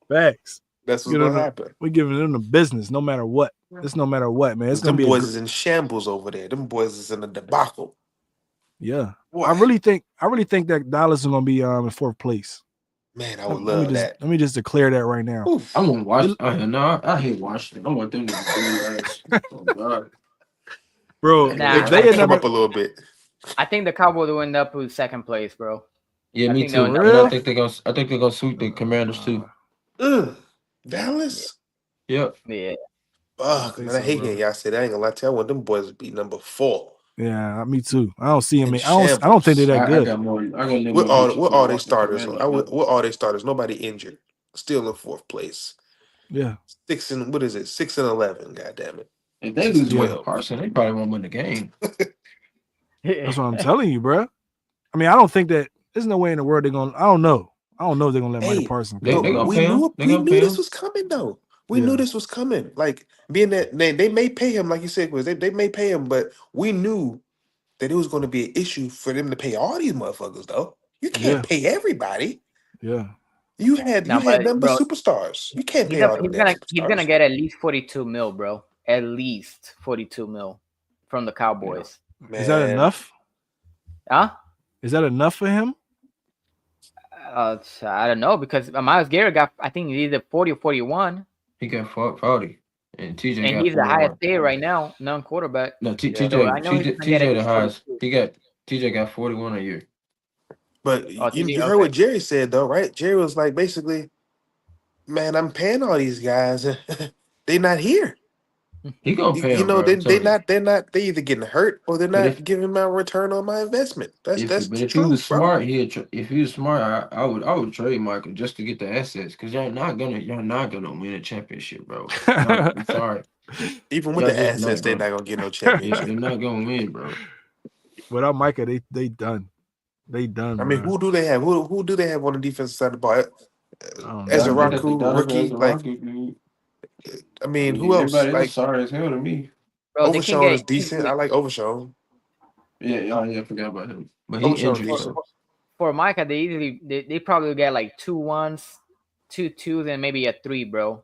B: Facts.
E: That's what's going to happen.
B: We're giving them the business no matter what. It's no matter what, man. It's going to be
E: boys is in shambles over there. Them boys is in a debacle.
B: Yeah.
E: Boy,
B: I really think that Dallas is gonna be in fourth place.
E: man, I would love that.
B: Let me just declare that right now.
E: Oof.
D: I want to watch. I hate Washington. I want them to do ass. Oh God.
B: Bro,
C: Nah,
E: They
B: if
E: try
B: they
E: to
B: end
E: come
B: up
E: up a little bit.
C: I think the Cowboys will end up with second place, bro.
D: Yeah,
C: I
D: me
C: think they'll
D: too.
C: end up
D: And I
B: real?
D: think they're gonna. I think they're gonna sweep the Commanders too.
E: Dallas?
D: Yep.
C: Yeah.
E: Fuck,
B: think
E: man, I
B: so,
E: hate
B: bro.
E: hearing y'all say that. I ain't gonna lie to you. I want them boys to be number 4
B: Yeah, me too. I don't see him.
E: in
B: I don't think they're
E: shambles.
B: that
D: I
B: good.
D: got more. I got a little
E: What
D: more
E: are
D: respect
E: what
D: for the
E: are they
D: Washington
E: starters?
D: Commanders, bro.
E: What are they starters? Nobody injured. Still in 4th place.
B: Yeah.
E: 6-11. God damn it.
D: If they lose
B: Yeah.
D: Michael
E: 6-12.
D: Parsons, they probably won't win the game.
B: That's what I'm telling you, bro. I mean, I don't think that there's no way in the world they're gonna. I don't know. I don't know if they're gonna let Michael
E: Hey,
B: Parsons
D: They
B: go,
E: but
D: gonna
B: bro.
E: we
D: pay him.
E: knew
D: They gonna pay
E: this
D: him.
E: was coming though. We knew
B: Yeah.
E: this was coming. Like being that they may pay him, like you said, was they may pay him, but we knew that it was going to be an issue for them to pay all these motherfuckers though. You can't
B: Yeah.
E: pay everybody.
B: Yeah.
E: You had
C: No, but
E: number
C: bro,
E: superstars. You can't pay all them damn
C: he's gonna
E: superstars.
C: get at least 42 mil, bro. At least 42 mil from the Cowboys.
B: Is that
E: Man,
B: enough?
C: Huh?
B: Is that enough for him?
C: I don't know because Miles Garrett got I think either 40 or 41,
D: He got 40, and TJ
C: and
D: got
C: he's the highest
D: 41.
C: paid right now, non-quarterback.
D: No,
E: yeah.
C: So I know he's gonna get at
D: TJ the
C: least
D: highest.
C: 42.
D: He got TJ got 41 a year.
E: But
C: Oh, TJ,
E: you heard
C: okay.
E: what Jerry said though, right? Jerry was like basically, man, I'm paying all these guys. They not here.
D: He gonna pay
E: You
D: him,
E: know,
D: bro. I'm telling you.
E: they either getting hurt or they're
D: But
E: not giving my return on my investment. That's the
D: if he was
E: truth, bro.
D: smart, if he was smart, I would trade Michael just to get the assets because y'all not gonna win a championship, bro. No, I'm sorry,
E: Even with
D: y'all
E: the
D: just
E: assets,
D: not
E: they're
D: gonna.
E: not gonna get no
D: Yeah,
E: championship.
D: they're not gonna win, bro.
B: Without Micah, they done. They done,
E: I mean,
B: bro.
E: who do they have? Who do they have on the defensive side of the ball?
B: I don't
E: As a
B: know,
D: They
B: bro.
D: got the
E: Raku
D: Donovan as
E: rookie,
D: a
E: like
D: rocket, dude.
E: I
D: I
E: mean, who
D: mean,
E: else?
D: everybody else
E: Like
D: sorry as hell to me.
C: Bro, they can
E: Overshawn
C: get
E: is decent. I like Overshawn.
D: Yeah, oh, yeah, I forgot about him, but he
E: Overshawn
D: injured,
E: decent.
D: so
C: for Micah. They probably get like 2 1s, 2 2s, and maybe a 3, bro.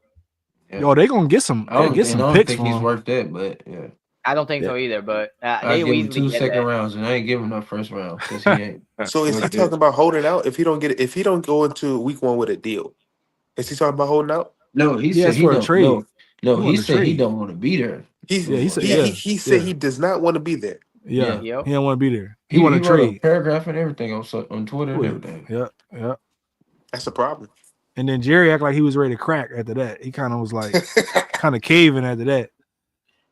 D: yeah.
B: Yo, they gonna get some. They get
D: I
B: some
D: don't
B: picks
D: think
B: for
D: he's
B: him.
D: worth that, but yeah.
C: I don't think
B: Yeah.
C: so either, but
D: I
C: they will
D: give him
C: easily
D: two
C: get
D: second
C: that.
D: rounds, and I ain't giving him no first round because he ain't
E: So is he
D: worth it.
E: talking about holding out if he don't get it? If he don't go into week 1 with a deal, is he talking about holding out?
D: No, he
B: He
D: said
B: asked
D: he
B: for a
D: don't.
B: trade. He
D: He
B: wanted to
D: said he
B: trade.
D: don't want to be there.
B: Yeah, he said.
E: He
B: Yeah,
E: said he does not want to be there.
B: yeah.
C: Yep.
B: He don't want to be there. He
D: He
B: want to
D: wrote a
B: trade.
D: paragraph and everything on Twitter and
B: Who is-
D: everything.
B: Yeah.
E: That's the problem.
B: And then Jerry acted like he was ready to crack after that. He kind of was like kind of caving after that.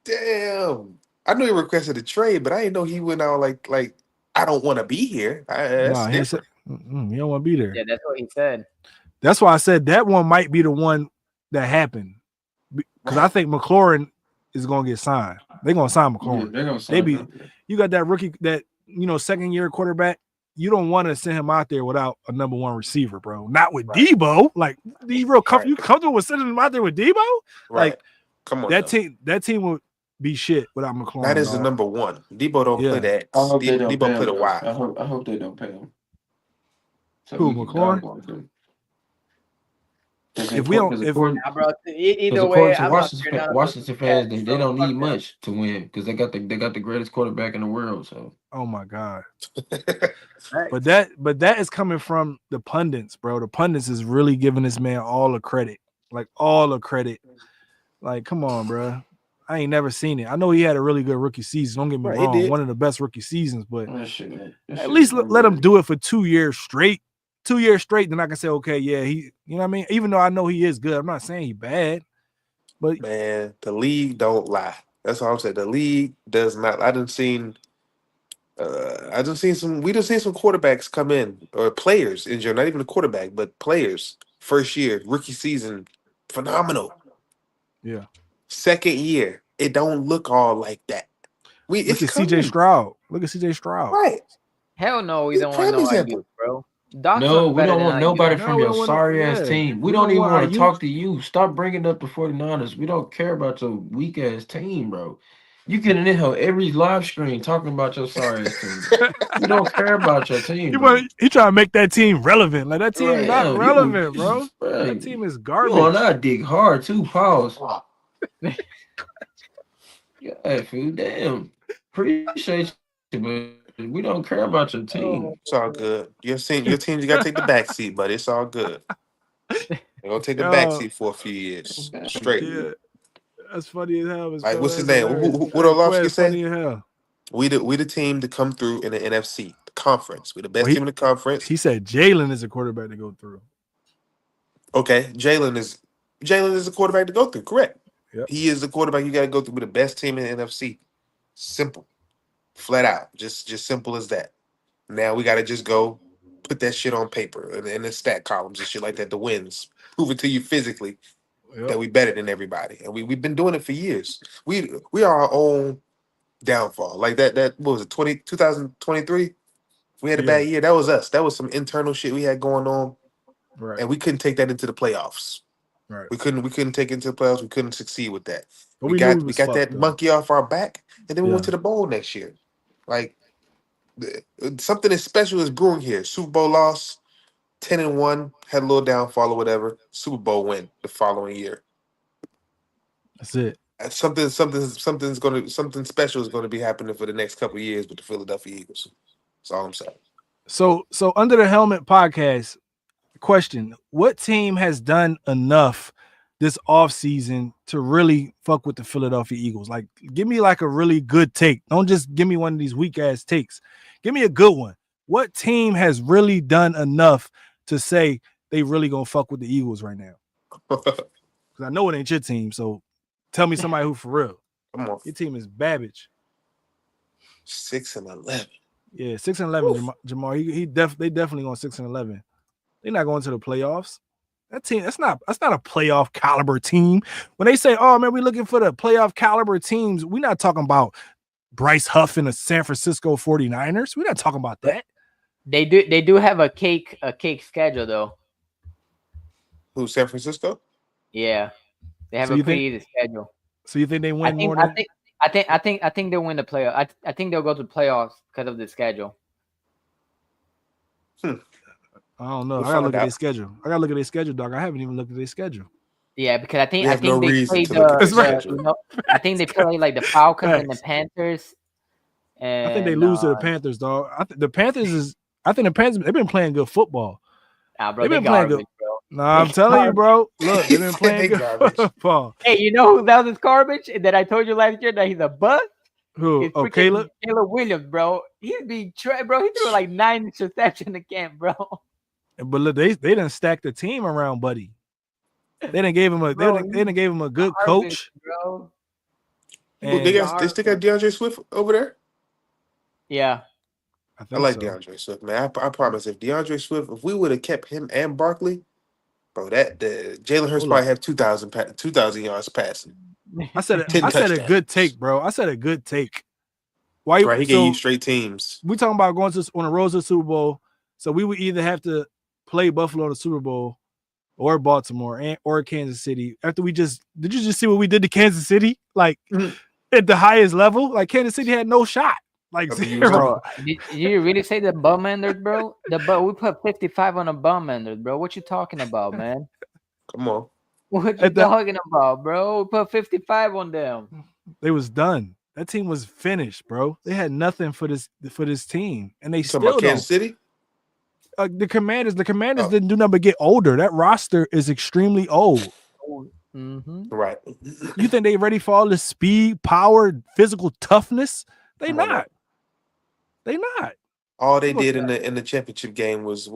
E: Damn. I knew he requested a trade, but I didn't know he went out like I don't want to be here. That's
B: Nah, he said
E: different.
B: he don't want to be there.
C: Yeah, that's what he said.
B: That's why I said that one might be the one that happened because I think McLaurin is gonna get signed. They're gonna sign
D: Yeah,
B: McLaurin.
D: they're gonna sign him.
B: You got that rookie, that second year quarterback. You don't want to send him out there without a number one receiver, bro. Not with Debo. Like, you comfortable with sending him out there with Debo?
E: Right.
B: Like,
E: Come on.
B: that
E: now.
B: team would be shit without McLaurin.
E: That is the
B: dog.
E: number one. Debo don't play that.
D: I hope they don't
E: Debo
D: pay
E: play
D: him.
E: the wide.
D: I hope they don't pay him. So
B: Who,
D: we can
B: McLaurin?
D: dog on him.
B: If we don't, if
C: Nah, bro. Either way,
D: according to
C: I'm not fearing none of
D: Washington
C: those
D: fans,
C: cats,
D: they
C: bro.
D: don't
C: Fuck
D: need
C: them.
D: much to win because they got the greatest quarterback in the world. So
B: oh my god.
C: Right.
B: But that is coming from the pundits, bro. The pundits is really giving this man all the credit. Like all the credit. Like, come on, bro. I ain't never seen it. I know he had a really good rookie season. Don't get me
E: Right, he
B: wrong.
E: did.
B: One of the best rookie seasons, but
D: that shit,
B: at least let him do it for 2 years straight. 2 years straight, then I can say, okay, yeah, he, you know what I mean? Even though I know he is good, I'm not saying he bad. But
E: Man, the league don't lie. That's all I'm saying. The league does not. We done seen some quarterbacks come in, or players in general, not even a quarterback, but players. First year, rookie season, phenomenal.
B: yeah.
E: Second year, it don't look all like that.
B: Look
E: It's
B: at
E: coming.
B: CJ Stroud. Look at CJ Stroud.
E: Right.
C: Hell no, we
E: He's a
C: don't want
E: prime
C: no
E: example.
C: IU, bro. Doc's
D: No,
C: not
D: we
C: better
D: don't
C: than
D: want
C: IU.
D: nobody
B: No,
D: from
B: we
D: your
B: don't want
D: sorry ass
B: yeah.
D: team. We
B: We
D: don't
B: don't
D: even
B: want
D: want to
B: IU.
D: talk to you. Stop bringing up the 49ers. We don't care about your weak ass team, bro. You getting in here every live stream talking about your sorry ass team, bro. We don't care about your team, bro.
B: He trying to make that team relevant. Like, that team
E: Right.
B: not
D: Damn,
B: relevant, bro. That team is garbage.
D: You on I dig hard too, pause. Yeah, fool, damn. Appreciate you, but We don't care about your team.
E: It's all good. Your team, you gotta take the back seat, but it's all good. They're gonna take the back
B: Yo,
E: seat for a few years straight.
B: yeah, that's funny as hell.
E: Like, what's his
B: That's
E: name?
B: hilarious.
E: What
B: Hey,
E: Orlovsky
B: Quez,
E: say?
B: funny as hell.
E: We the team to come through in the NFC, the conference. We the best
B: Well,
E: team in the conference.
B: he said Jalen is a quarterback to go through.
E: Okay, Jalen is a quarterback to go through. Correct.
B: Yep.
E: He is the quarterback you got to go through with the best team in the NFC. Simple, flat out, just simple as that. Now we got to just go put that shit on paper and in the stat columns and shit like that. The wins, prove it to you physically that
B: Yep.
E: we better than everybody, and we've been doing it for years. We are our own downfall. Like that what was it 2023? We had a
B: Yeah.
E: bad year. That was us. That was some internal shit we had going on,
B: Right.
E: and we couldn't take that into the playoffs.
B: Right.
E: We couldn't take it into the playoffs. We couldn't succeed with that.
B: But
E: We
B: we knew
E: got
B: we was
E: that
B: fucked up.
E: monkey off our back, and then we went
B: Yeah.
E: to the bowl next year. Like something as special as brewing here. Super Bowl loss, 10-1, had a little downfall or whatever. Super Bowl win the following year.
B: That's it.
E: And something special is gonna be happening for the next couple of years with the Philadelphia Eagles. That's all I'm saying.
B: So under the helmet podcast, question: what team has done enough this offseason to really fuck with the Philadelphia Eagles? Like, give me like a really good take. Don't just give me one of these weak ass takes. Give me a good one. What team has really done enough to say they really gonna fuck with the Eagles right now? Because I know it ain't your team. So tell me somebody who for real.
E: Come on,
B: Your team is Babbage.
E: 6-11.
B: Yeah, 6-11. Jamar. They definitely going 6-11. They're not going to the playoffs. That team, that's not a playoff caliber team. When they say, "Oh man, we're looking for the playoff caliber teams," we're not talking about Bryce Huff and the San Francisco 49ers. We're not talking about that.
C: They do have a cake schedule though.
E: Who, San Francisco?
C: Yeah, they have
B: So
C: a
B: you
C: pretty
B: think-
C: easy schedule.
B: So you think they win more
C: I
B: than?
C: think they'll win the playoff. I think they'll go to the playoffs because of the schedule.
B: I don't know.
E: We'll
B: I gotta look
E: find
B: at their
E: out.
B: schedule. I gotta look at their schedule, dog. I haven't even looked at their schedule.
C: Yeah, because I think
E: We have no
C: they
E: reason
C: play
E: to look at
B: their
C: the,
B: schedule.
C: you know, I think they play like the Falcons and the
B: Facts.
C: Panthers. And
B: I think they lose to the Panthers, dog. I think the Panthers, they've been playing good football.
C: Nah, bro,
B: They've
C: they
B: been playing
C: garbage,
B: good.
C: bro.
B: Nah, I'm telling you, bro. Look, they've been
E: He
B: playing
E: said
B: good
E: garbage.
B: football.
C: Hey, you know who else is garbage that I told you last year that he's a bust?
B: Who?
C: It's
B: Oh,
C: freaking
B: Caleb.
C: Caleb Williams, bro. He's being bro. He threw like 9 interceptions in camp, bro.
B: But look, they didn't stack the team around Buddy. They didn't give him a
C: Bro,
B: they didn't give him a good
C: Garbage,
B: coach.
C: bro.
E: Well, they
B: And
E: still got DeAndre Swift over there.
C: Yeah.
B: I
E: I
B: think
E: like
B: so.
E: DeAndre Swift, man. I promise, if DeAndre Swift, if we would have kept him and Barkley, bro, that the Jalen Hurts
B: Hold
E: probably
B: up.
E: have 2,000 yards passing.
B: I said
E: 10
B: a
E: touchdowns.
B: good take, bro. I said a good take. Why?
E: Right, he
B: So
E: gave you straight teams.
B: we talking about going to on the road to the Super Bowl. So we would either have to play Buffalo in the Super Bowl or Baltimore or Kansas City. After did you just see what we did to Kansas City? Like at the highest level, like Kansas City had no shot. Like
E: I mean, you was
B: zero.
C: Bro, did you really say the bum enders, bro? We put 55 on the bum enders, bro. What you talking about, man?
E: Come on.
C: What you talking about, bro? We put 55 on them.
B: They was done. That team was finished, bro. They had nothing for this team, and they
E: You talking
B: still
E: about Kansas
B: don't.
E: City?
B: The Commanders
E: Oh.
B: didn't do nothing but get older. That roster is extremely old.
C: Mm-hmm.
E: Right.
B: You think they ready for all the speed, power, physical toughness? They
E: Come on,
B: not. They not.
E: All they did in the championship game was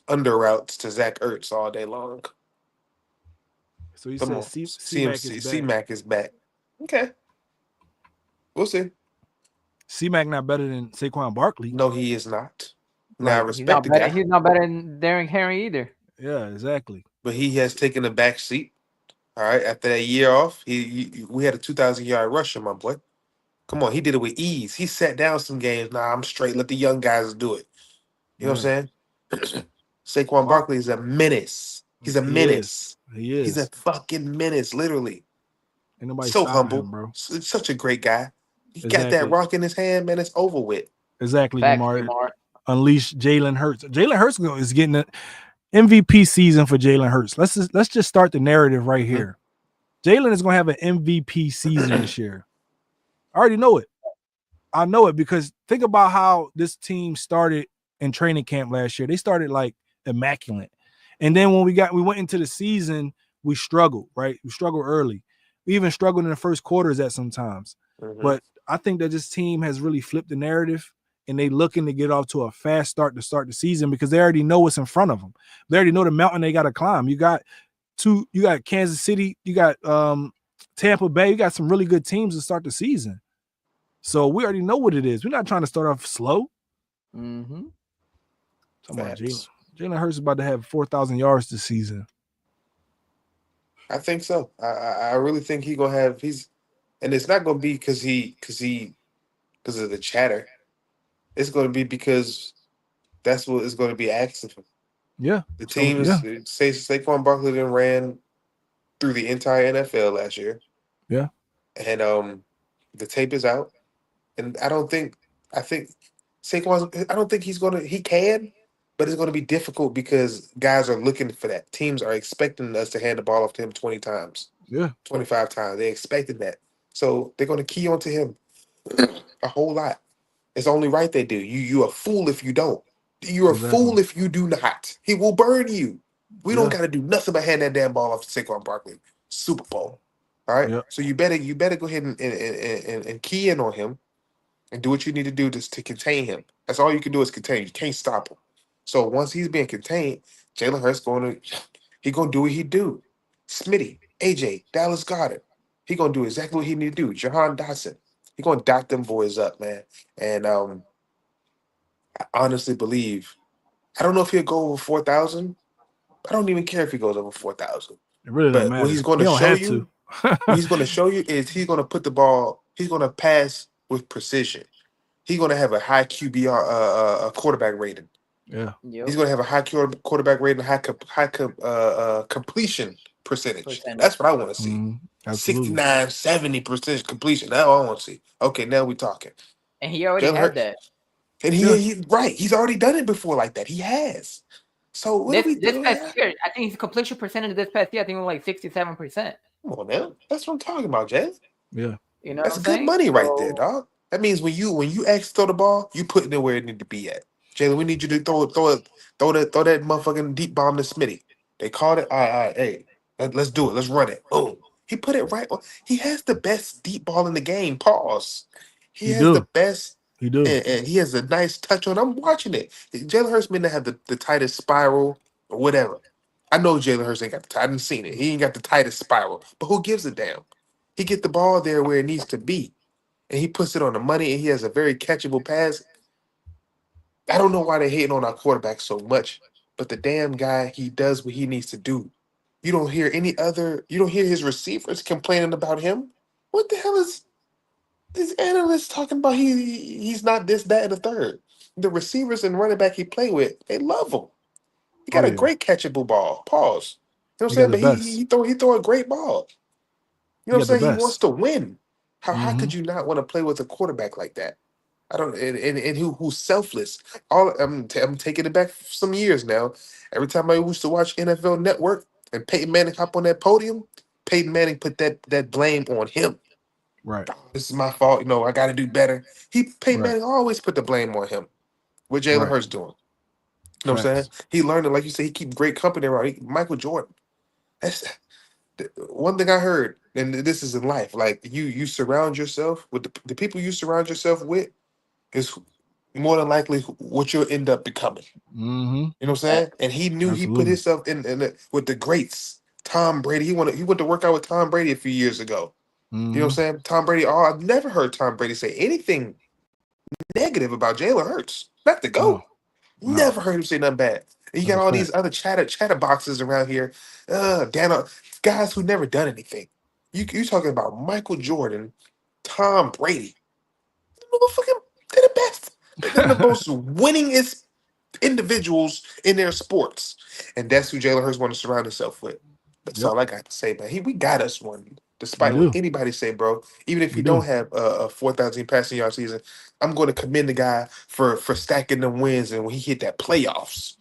E: under routes to Zach Ertz all day long.
B: So you
E: Come on.
B: said C-Mac is back.
E: C-Mac is back. Okay. We'll see.
B: C-Mac not better than Saquon Barkley.
E: No, he is not. Now, I
B: Right.
E: respect the guy,
C: He's not better than Derrick Henry either.
B: Yeah, exactly.
E: but he has taken a back seat. All right. After that year off, we had a 2,000-yard rusher, my boy. Come on. He did it with ease. He sat down some games. Nah, I'm straight. Let the young guys do it. You know what I'm saying? Saquon Barkley is a menace. He's a menace.
B: He is.
E: He's a fucking menace, literally.
B: Ain't nobody
E: So
B: stopping
E: humble,
B: him, bro.
E: Such a great guy. He got
B: Exactly.
E: that rock in his hand, man. It's over with.
B: Exactly,
C: Facts,
B: Lamar.
C: Lamar.
B: Unleash Jalen Hurts. Jalen Hurts is getting an MVP season for Jalen Hurts. Let's just start the narrative right here. Jalen is gonna have an MVP season this year. I already know it. I know it because think about how this team started in training camp last year. They started like immaculate. And then when we went into the season, we struggled, right? We struggled early. We even struggled in the first quarters at some times.
E: Mhm.
B: But I think that this team has really flipped the narrative and they looking to get off to a fast start to start the season because they already know what's in front of them. They already know the mountain they got to climb. You got Kansas City, you got Tampa Bay, you got some really good teams to start the season. So we already know what it is. We're not trying to start off slow.
C: Mm-hmm.
B: Talking about
E: Facts.
B: Jalen Hurts is about to have 4,000 yards this season.
E: I think so. I really think he's gonna have and it's not gonna be because of the chatter. It's gonna be because that's what is gonna be asked of him.
B: Yeah.
E: The
B: So yeah.
E: teams say Saquon Barkley then ran through the entire NFL last year.
B: Yeah.
E: And the tape is out. And I think Saquon, I don't think he can, but it's gonna be difficult because guys are looking for that. Teams are expecting us to hand the ball off to him 20 times,
B: Yeah.
E: 25 times. They expected that. So they're gonna key onto him a whole lot. It's only right they do. You a fool if you don't. You're a
B: Exactly.
E: fool if you do not. He will burn you. We don't
B: Yeah.
E: gotta do nothing but hand that damn ball off to Saquon Barkley. Super Bowl. All right.
B: Yeah.
E: So you better go ahead and key in on him and do what you need to do to contain him. That's all you can do is contain. You can't stop him. So once he's being contained, Jalen Hurts gonna do what he do. Smitty, AJ, Dallas Goddard. He gonna do exactly what he need to do. Jahan Dotson. He gonna dot them boys up, man. And I honestly believe I don't know if he'll go over 4,000. I don't even care if he goes over 4,000.
B: It really don't
E: But what he's
B: matter.
E: going
B: He
E: to
B: don't
E: show
B: have to.
E: you, what he's going to show you is he's going to put the ball. He's going to pass with precision. He's going to have a high QBR, quarterback rating.
B: Yeah.
C: Yep.
E: He's going to have a high quarterback rating, completion percentage. That's what I want to see.
B: Absolutely.
E: 69, 70% completion. That's all I want to see. Okay, now we're talking.
C: And he already
E: Jalen
C: had
E: Hurts.
C: that.
E: And
B: Yeah.
E: he's right. He's already done it before like that. He has. So what are we
C: This
E: doing?
C: past year, I think his completion percentage this past year, I think it was like 67%.
E: Come on now. That's what I'm talking about, Jay.
B: Yeah.
C: You know
E: That's
C: what I'm
E: good
C: saying?
E: money right there,
C: So,
E: dog. That means when you ask to throw the ball, you putting it where it need to be at. Jalen, we need you to throw that motherfucking deep bomb to Smitty. They called it. All right, hey, let's do it. Let's run it. Boom. He put it right on. He has the best deep ball in the game. Pause. He
B: He
E: has the
B: do.
E: best,
B: He do.
E: and he has a nice touch on. I'm watching it. Jalen Hurts may not have the tightest spiral or whatever. I know Jalen Hurts ain't got the. I didn't seen it. He ain't got the tightest spiral, but who gives a damn? He get the ball there where it needs to be, and he puts it on the money, and he has a very catchable pass. I don't know why they're hating on our quarterback so much, but the damn guy, he does what he needs to do. You don't hear you don't hear his receivers complaining about him. What the hell is this analyst talking about? He's not this, that, and the third. The receivers and running back he play with, they love him. He
B: Oh
E: got a
B: yeah.
E: great catchable ball. Pause. You know what
B: He
E: I'm saying?
B: got the
E: But
B: best.
E: he throw a great ball. You know
B: He
E: what
B: got
E: I'm
B: the
E: saying? He wants
B: best.
E: to win. How
B: Mm-hmm.
E: could you not want to play with a quarterback like that? I don't and who's selfless. All I'm taking it back some years now. Every time I used to watch NFL Network and Peyton Manning hop on that podium, Peyton Manning put that blame on him.
B: Right.
E: This is my fault. I got to do better. Peyton
B: Right.
E: Manning always put the blame on him. What Jalen
B: Right.
E: Hurts doing? You know what I'm saying?
B: Facts.
E: He learned it, like you said. He keep great company around. Michael Jordan. That's one thing I heard, and this is in life. Like you surround yourself with the people you surround yourself with is more than likely what you'll end up becoming.
B: Mm-hmm.
E: You know what I'm saying? And he knew he put
B: Absolutely.
E: himself with the greats. Tom Brady. He went to work out with Tom Brady a few years ago. You know
B: Mm-hmm.
E: what I'm saying? Tom Brady. Oh, I've never heard Tom Brady say anything negative about Jalen Hurts. Not the
B: No.
E: GOAT.
B: No.
E: Never heard him say nothing bad. And you
B: That's
E: got
B: a
E: all these
B: fact.
E: other chatter boxes around here. Guys who never done anything. You talking about Michael Jordan, Tom Brady. Motherfucking, they're the best. They're the most winningest individuals in their sports. And that's who Jalen Hurts want to surround himself with. That's
B: Yep.
E: all I got to say, man. We got us one.
B: We
E: Despite what
B: do.
E: anybody say, bro. Even if
B: We
E: you don't
B: do.
E: have a 4,000 passing yard season, I'm going to commend the guy for stacking them wins and when he hit that playoffs.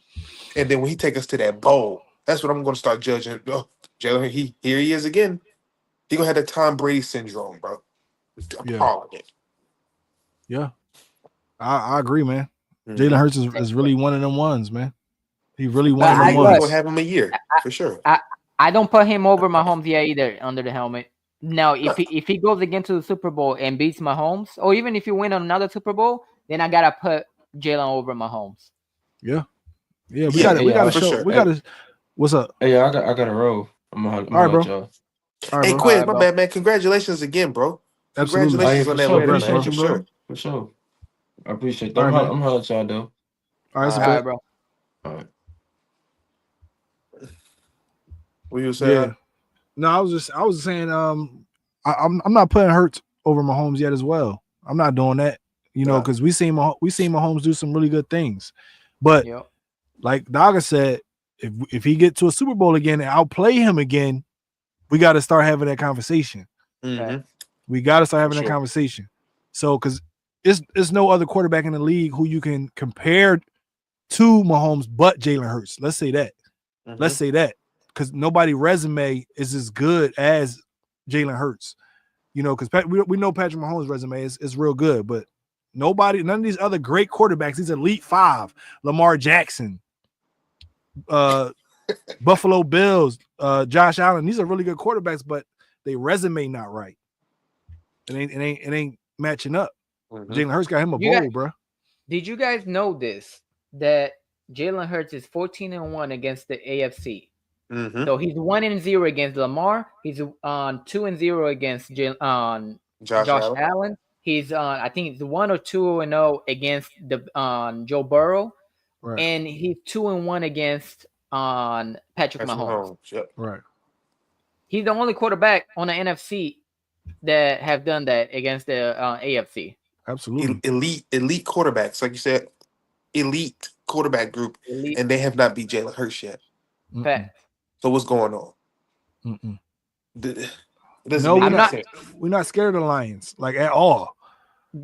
E: And then when he take us to that bowl, that's what I'm going to start judging. Oh, Jalen, here he is again. He going to have that Tom Brady syndrome, bro. I'm
B: Yeah.
E: calling it.
B: Yeah, I agree, man.
E: Mhm.
B: Jalen Hurts is really one of them ones, man. He really one
C: But
B: of
E: And
B: them
E: we're gonna
B: ones.
E: have him a year for sure.
C: I don't put him over Mahomes yet either under the helmet. Now, if he goes again to the Super Bowl and beats Mahomes, or even if you win another Super Bowl, then I gotta put Jalen over Mahomes.
B: Yeah, yeah. We
E: Yeah,
B: got to
D: Hey,
B: we got to
D: y'all.
E: for
B: show.
E: sure.
B: We got to. What's up?
D: Hey, y'all, I got a roll. I'm
B: All right,
D: gonna
B: bro.
D: let y'all.
B: All right,
E: Hey,
B: bro.
C: All
E: Quiz,
C: right,
E: my
C: bro.
E: bad, man. Congratulations again, bro.
B: Absolutely.
D: Oh, yeah,
E: Congratulations on
D: for
E: that
D: sure.
B: Yeah,
E: win,
B: bro.
E: man.
D: Appreciate
E: For
D: you, bro.
E: sure.
D: For sure. I appreciate that.
B: All right, man.
D: I'm gonna let y'all though.
B: All right, it's a
E: All
C: All
E: right.
C: right,
B: bet.
C: bro.
D: All right.
E: What you say?
B: Yeah. No, I was saying I'm not putting Hurts over Mahomes yet as well. I'm not doing that,
E: Yeah.
B: because we seen Mahomes do some really good things. But
C: Yep.
B: like Dogger said, if he get to a Super Bowl again and outplay him again, we got to start having that conversation.
E: Mm-hmm.
B: We got to start having
E: For
B: that
E: sure.
B: conversation. So because it's no other quarterback in the league who you can compare to Mahomes but Jalen Hurts. Let's say that. Let's say that, because nobody resume is as good as Jalen Hurts. Because we know Patrick Mahomes' resume is real good, but none of these other great quarterbacks, these elite five, Lamar Jackson, Buffalo Bills, Josh Allen, these are really good quarterbacks, but they resume not right. It ain't matching up.
E: Mm-hmm.
B: Jalen Hurts got him a
C: You got-
B: bowl, bro.
C: Did you guys know this? That Jalen Hurts is 14-1 against the AFC.
E: Mm-hmm.
C: So he's 1-0 against Lamar. He's on 2-0 against
E: Josh
C: Josh
E: Allen.
C: Allen. He's on, I think it's 1 or 2-0 against the Joe Burrow,
B: Right,
C: and he's 2-1 against Patrick
E: Patrick
C: Mahomes.
E: Mahomes. Yep.
B: right.
C: He's the only quarterback on the NFC that have done that against the AFC.
B: Absolutely.
E: Elite quarterbacks, like you said, elite quarterback group,
C: Elite
E: and they have not beat Jalen Hurts yet.
B: Mm-mm,
C: fact.
E: So what's going on?
B: mm-mm.
E: It doesn't
B: No,
E: make
C: I'm
E: any
C: not
E: sense.
B: we're not scared of the Lions, like at all.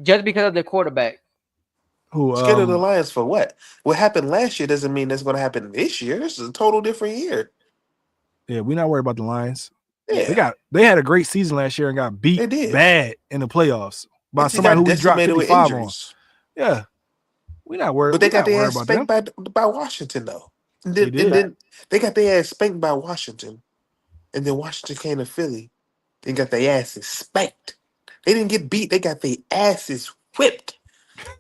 C: just because of the quarterback.
B: Who
E: Scared of the Lions for what? What happened last year doesn't mean that's going to happen this year. This is a total different year.
B: Yeah, we're not worried about the Lions.
E: Yeah,
B: They had a great season last year and got beat
E: they did.
B: bad in the playoffs by
E: But they
B: somebody
E: got
B: who we dropped
E: decimated with
B: 55 on.
E: injuries.
B: Yeah, we're not worried.
E: But they
B: We're
E: got
B: not
E: their
B: worried
E: ass
B: about them.
E: spanked by Washington though. And
B: They
E: then, and
B: did.
E: then they got their ass spanked by Washington. And then Washington came to Philly. They got their asses spanked. They didn't get beat. They got their asses whipped.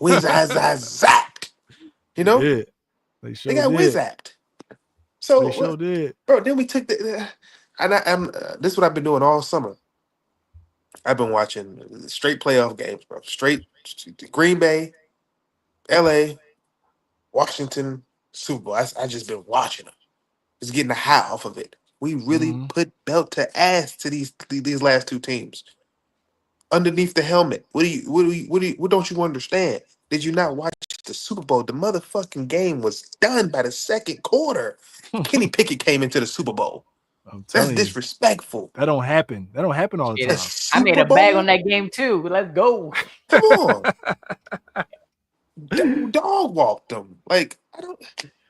E: Whiz zapped. You
B: They
E: know?
B: did. They
E: They
B: sure
E: got whiz
B: did.
E: zapped.
B: They
E: So,
B: sure did.
E: bro, then we took I'm this is what I've been doing all summer. I've been watching straight playoff games, bro. Straight Green Bay, LA, Washington, Super Bowl. I just been watching them. Just getting a high off of it. We really
B: Mhm.
E: put belt to ass to these last two teams. Underneath the helmet. What don't you understand? Did you not watch the Super Bowl? The motherfucking game was done by the second quarter. Kenny Pickett came into the Super Bowl.
B: I'm
E: That's
B: telling you,
E: disrespectful.
B: that don't happen. That don't happen all the
C: Shit,
E: The
B: time.
C: I made
E: Super
C: a bag on
E: Bowl?
C: that game too. Let's go.
E: Come on. Dog walked them. Like, I don't.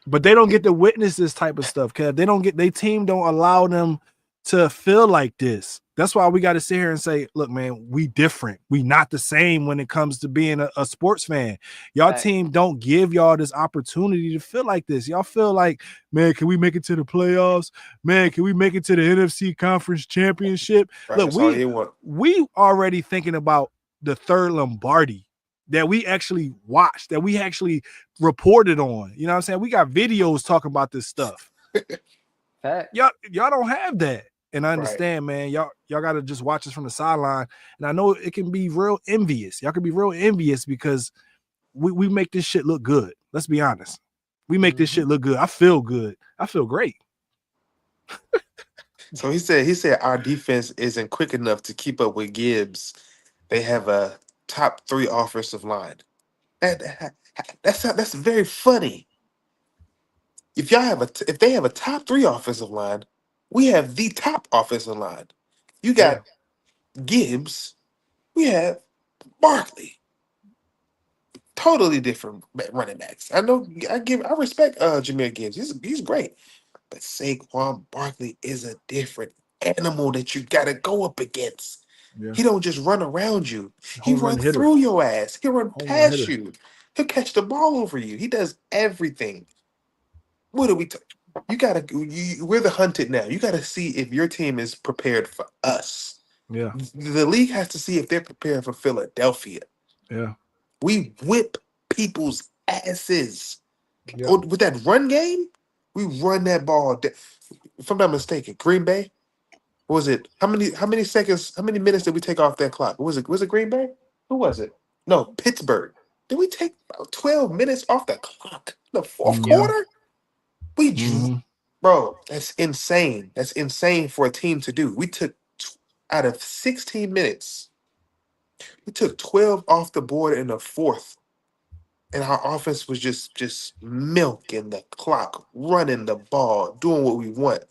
B: But they don't get to witness this type of stuff, Kev. Their team don't allow them to feel like this. That's why we got to sit here and say, look, man, we different. We not the same when it comes to being a sports fan. Y'all
C: Right.
B: team don't give y'all this opportunity to feel like this. Y'all feel like, man, can we make it to the playoffs? Man, can we make it to the NFC Conference Championship?
E: Right,
B: Look,
E: that's all you want.
B: we already thinking about the third Lombardi that we actually watched, that we actually reported on. You know what I'm saying? We got videos talking about this stuff.
C: Fact.
B: Y'all don't have that. And I
E: Right.
B: understand, man. Y'all got to just watch us from the sideline. And I know it can be real envious. Y'all can be real envious because we make this shit look good. Let's be honest. We make this shit look good. I feel good. I feel great.
E: So he said our defense isn't quick enough to keep up with Gibbs. They have a top 3 offensive line. That's very funny. If they have a top 3 offensive line, we have the top offensive line. You got Gibbs, we have Barkley. Totally different running backs. I know I respect Jameer Gibbs. He's great. But Saquon Barkley is a different animal that you gotta go up against.
B: Yeah.
E: He don't just run around you. He
B: Home run
E: run
B: hitter.
E: through your ass. He'll run
B: Home run
E: past
B: hitter.
E: you. He'll catch the ball over you. He does everything. What are we? You gotta. We're the hunted now. You gotta see if your team is prepared for us.
B: Yeah.
E: The league has to see if they're prepared for Philadelphia.
B: Yeah.
E: We whip people's asses.
B: Yeah.
E: Oh, with that run game, we run that ball. If I'm not mistaken, Green Bay. What was it? How many seconds? How many minutes did we take off that clock? What was it? Was it Green Bay? Who was it? No, Pittsburgh. Did we take about 12 minutes off the clock in the fourth
B: Yeah.
E: quarter? We,
B: Mm-hmm.
E: bro, that's insane. That's insane for a team to do. We took out of 16 minutes, we took 12 off the board in the fourth, and our offense was just milking the clock, running the ball, doing what we want.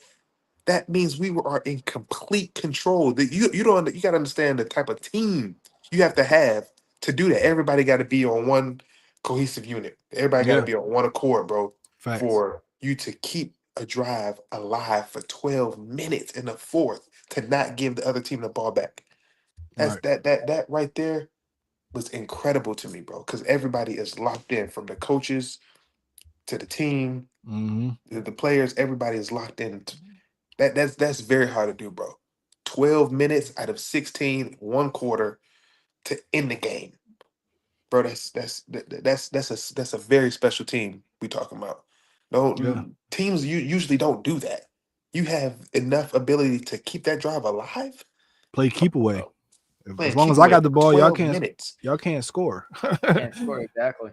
E: That means we are in complete control. That you got to understand the type of team you have to do that. Everybody got to be on one cohesive unit. Everybody got to
B: Yeah.
E: be on one accord, bro,
B: Facts.
E: for you to keep a drive alive for 12 minutes in the fourth to not give the other team the ball back. That's
B: Right.
E: that right there was incredible to me, bro, because everybody is locked in from the coaches to the team,
B: Mm-hmm.
E: the players, everybody is locked in. That's very hard to do, bro. 12 minutes out of 16, one quarter to end the game. Bro, that's a very special team we talking about.
B: Yeah.
E: Don't teams you usually don't do that. You have enough ability to keep that drive alive.
B: Play
E: Come
B: keep
E: on,
B: away.
E: bro.
B: As
E: Man,
B: long
E: keep
B: as I
E: away
B: got the
E: for
B: ball,
E: 12 minutes.
B: y'all can't score.
C: Can't score exactly.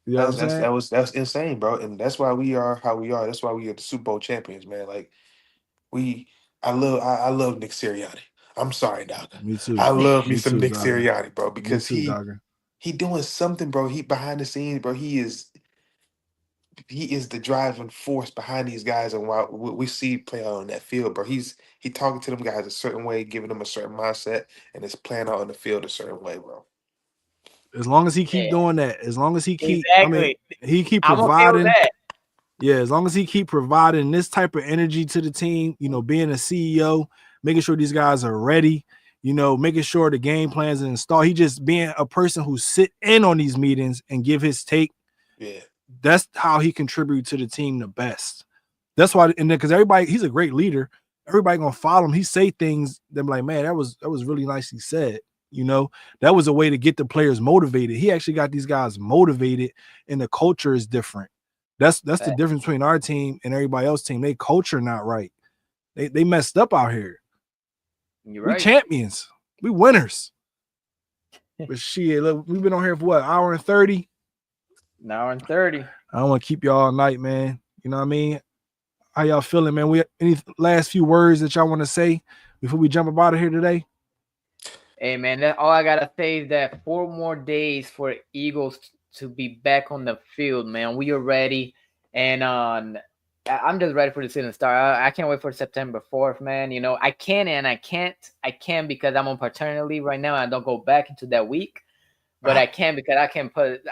B: You know what I'm saying?
E: That's insane, bro. And that's why we are how we are. That's why we are the Super Bowl champions, man. Like we I love Nick Sirianni. I'm sorry, Doc.
B: Me too.
E: I love me
B: Me
E: some
B: too,
E: Nick
B: Dogger.
E: Sirianni, bro,
B: Me
E: because
B: too, Dogger.
E: he doing something, bro. He behind the scenes, bro. He is the driving force behind these guys, and while we see play out on that field, bro, he talking to them guys a certain way, giving them a certain mindset, and it's playing out on the field a certain way, bro.
B: As long as he
C: Yeah,
B: keep doing that, as long as he keep,
C: exactly.
B: he keep
C: I'm okay with
B: providing.
C: that.
B: Yeah, as long as he keep providing this type of energy to the team, being a CEO, making sure these guys are ready, making sure the game plans are installed. He just being a person who sit in on these meetings and give his take.
E: Yeah,
B: That's how he contribute to the team the best. That's why, and then because everybody, he's a great leader. Everybody gonna follow him. He say things. They're like, man, that was really nicely said. That was a way to get the players motivated. He actually got these guys motivated, and the culture is different. That's the difference between our team and everybody else's team. They culture not right. They messed up out here.
C: You're
B: We
C: right.
B: champions. We winners. But shit, look, we've been on here for what, hour and 30?
C: An hour and 30.
B: I don't want to keep y'all all night, man. You know what I mean? How y'all feeling, man? We any last few words that y'all want to say before we jump up out of here today?
C: Hey man, that all I gotta say is that 4 more days for Eagles to be back on the field, man. We are ready, and I'm just ready for the season to start. I can't wait for September 4th, man. I can and I can't. I can because I'm on paternity leave right now. And I don't go back into that week, but I can because I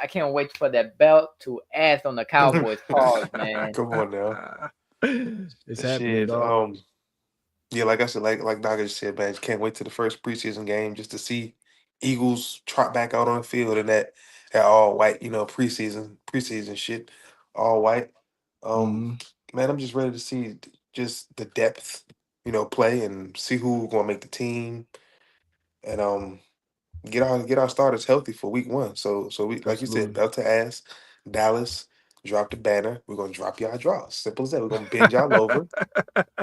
C: can't wait to put that belt to ass on the Cowboys. Pause, man.
E: come on now.
B: It's happening,
E: Shit.
B: dog.
E: Yeah, like I said, like Doc just said, man, just can't wait to the first preseason game just to see Eagles trot back out on the field in that all white, preseason shit, all white. Um,
B: Mm-hmm.
E: man, I'm just ready to see just the depth, play and see who's gonna make the team, and get our starters healthy for week one. So we, like you said,
B: Absolutely.
E: belt to ass, Dallas, drop the banner. We're gonna drop y'all draws. Simple as that. We're gonna bend y'all over.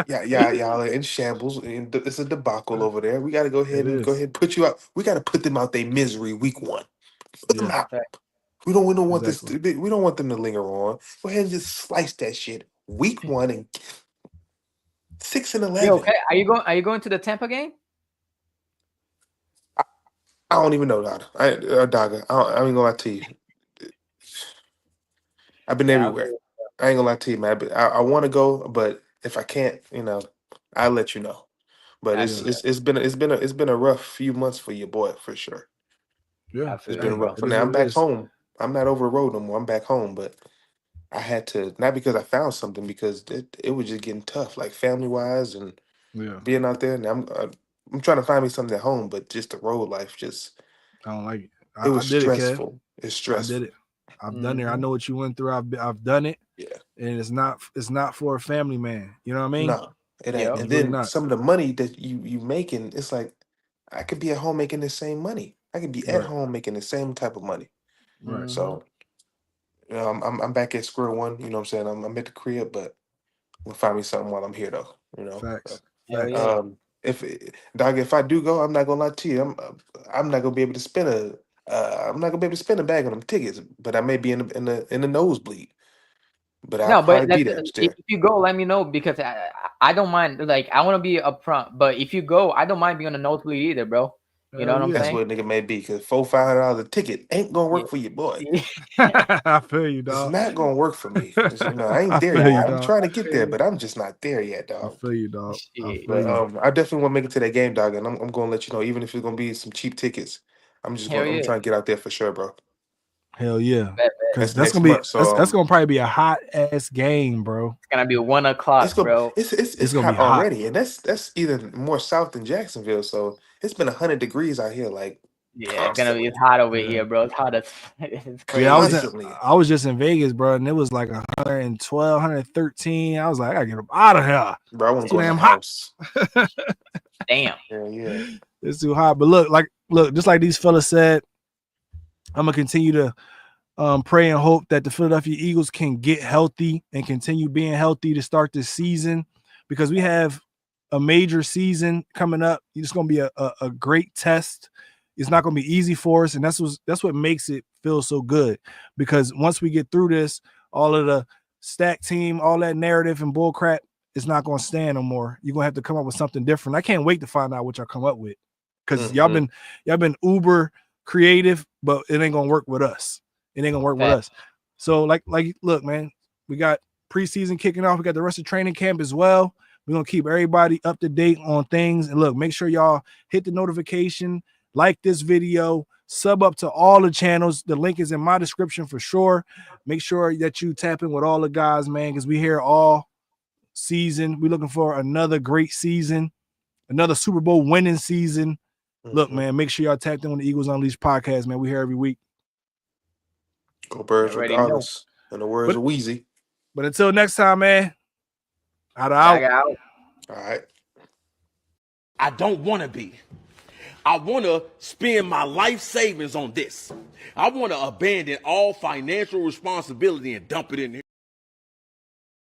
E: Yeah, y'all are in shambles. And it's a debacle over there. We got to
B: It
E: go
B: is.
E: ahead and put you out. We got to put them out their misery week one. Put them
B: Yeah,
E: out.
C: Fact.
E: We don't want this.
B: exactly.
E: We don't want them to linger on. Go ahead and just slice that shit week one and 6-11.
C: You okay? Are you going to the Tampa game?
E: I don't even know, Dogger. I ain't gonna lie to you. I've been
C: Yeah,
E: everywhere. I ain't gonna lie to you, man. But I want to go, but if I can't, I'll let you know. But
C: I
B: Yeah,
C: feel you.
E: it's been a rough few months for your boy for sure.
B: yeah.
C: I
E: It's
C: feel
E: been
C: you,
B: Hey,
C: bro.
E: rough.
B: it
E: And
B: is
E: now
B: what
E: I'm
B: it
E: back
B: is.
E: home. I'm not over the road no more. I'm back home, but I had to, not because I found something, because it was just getting tough, like family wise and
B: Yeah,
E: being out there. And I'm trying to find me something at home, but just the road life,
B: I don't like it.
E: it
B: I
E: was
B: did it, Kev.
E: stressful. It's
B: I
E: stressful.
B: did it. I've done it. I
C: Mhm.
B: know what you went through. I've done it,
E: Yeah.
B: and it's not for a family man. You know what I mean?
E: No, it ain't.
C: Yep.
B: It's
E: And
B: really
E: then
B: not.
E: some of the money that you making, it's like I could be at home making the same money. I could be at
B: Right.
E: home making the same type of money.
B: Right.
C: Mhm.
E: So I'm back at square one. You know what I'm saying? I'm at the crib, but we'll find me something while I'm here though. You know.
B: Facts.
C: Hell
B: Facts.
C: yeah.
E: If I do go, I'm not gonna lie to you. I'm not gonna be able to spend I'm not gonna be able to spend a bag on them tickets, but I may be in the nosebleed. But I'll
C: No, but
E: probably be
C: that's
E: there
C: if
E: still.
C: you go, let me know because I don't mind. Like I want to be upfront, but if you go, I don't mind being on the nosebleed either, bro. You know
B: Hell
C: what I'm
E: That's
C: saying?
B: yeah.
E: what a nigga may be, because $400-500 a ticket ain't gonna
C: Yeah.
E: work for you, boy.
B: I feel you,
E: It's
B: dog.
E: not gonna work for me. I ain't
B: I
E: there
B: feel
E: yet.
B: you,
E: I'm
B: dog.
E: trying to get there, but I'm just not there yet,
B: I
E: dog.
B: feel you, dog. I
C: Shit.
B: feel
E: But
B: you.
E: I definitely want to make it to that game, dog, and I'm gonna let you know, even if it's gonna be some cheap tickets.
C: Hell
E: I'm
C: yeah.
E: trying to get out there for sure, bro.
B: Hell yeah.
C: Bet.
B: Because
E: That's next month, so
B: that's gonna probably be a hot ass game, bro.
C: It's gonna be 1
E: it's
C: o'clock,
E: gonna
C: bro.
E: it's
B: It's gonna be
E: hot
B: hot.
E: already, and that's even more south than Jacksonville. So it's been 100 degrees out here, like
C: Yeah, it's gonna be.
E: constantly,
C: It's hot over
B: Yeah.
C: here, bro. It's hot as it's
B: Yeah,
C: crazy.
E: constantly,
B: I was just in Vegas, bro, and it was like 112, 113. I was like, I gotta get up out of here.
E: bro. I want
B: It's
E: to
B: too
E: go in the
B: damn hot.
E: house.
C: Damn.
E: Yeah.
B: It's too hot. But look, just like these fellas said, I'm gonna continue to pray and hope that the Philadelphia Eagles can get healthy and continue being healthy to start this season, because we have a major season coming up. It's going to be a great test. It's not going to be easy for us, and that's what makes it feel so good, because once we get through this, all of the stack team, all that narrative and bull crap, it's not going to stand no more. You're going to have to come up with something different. I can't wait to find out what y'all come up with, because y'all been uber creative, but it ain't going to work with us. It ain't gonna work with us. So like, look, man, we got preseason kicking off. We got the rest of training camp as well. We're gonna keep everybody up to date on things. And look, make sure y'all hit the notification, like this video, sub up to all the channels. The link is in my description for sure. Make sure that you tap in with all the guys, man, because we here all season. We're looking for another great season, another Super Bowl winning season. Look, man, make sure y'all tapped in on the Eagles Unleashed podcast, man. We here every week.
E: Go
C: You
E: Birds
C: already know.
E: regardless. In the words of Wheezy.
B: But until next time, man, out.
C: Back out.
E: All right.
A: I don't want to be. I want to spend my life savings on this. I want to abandon all financial responsibility and dump it in here.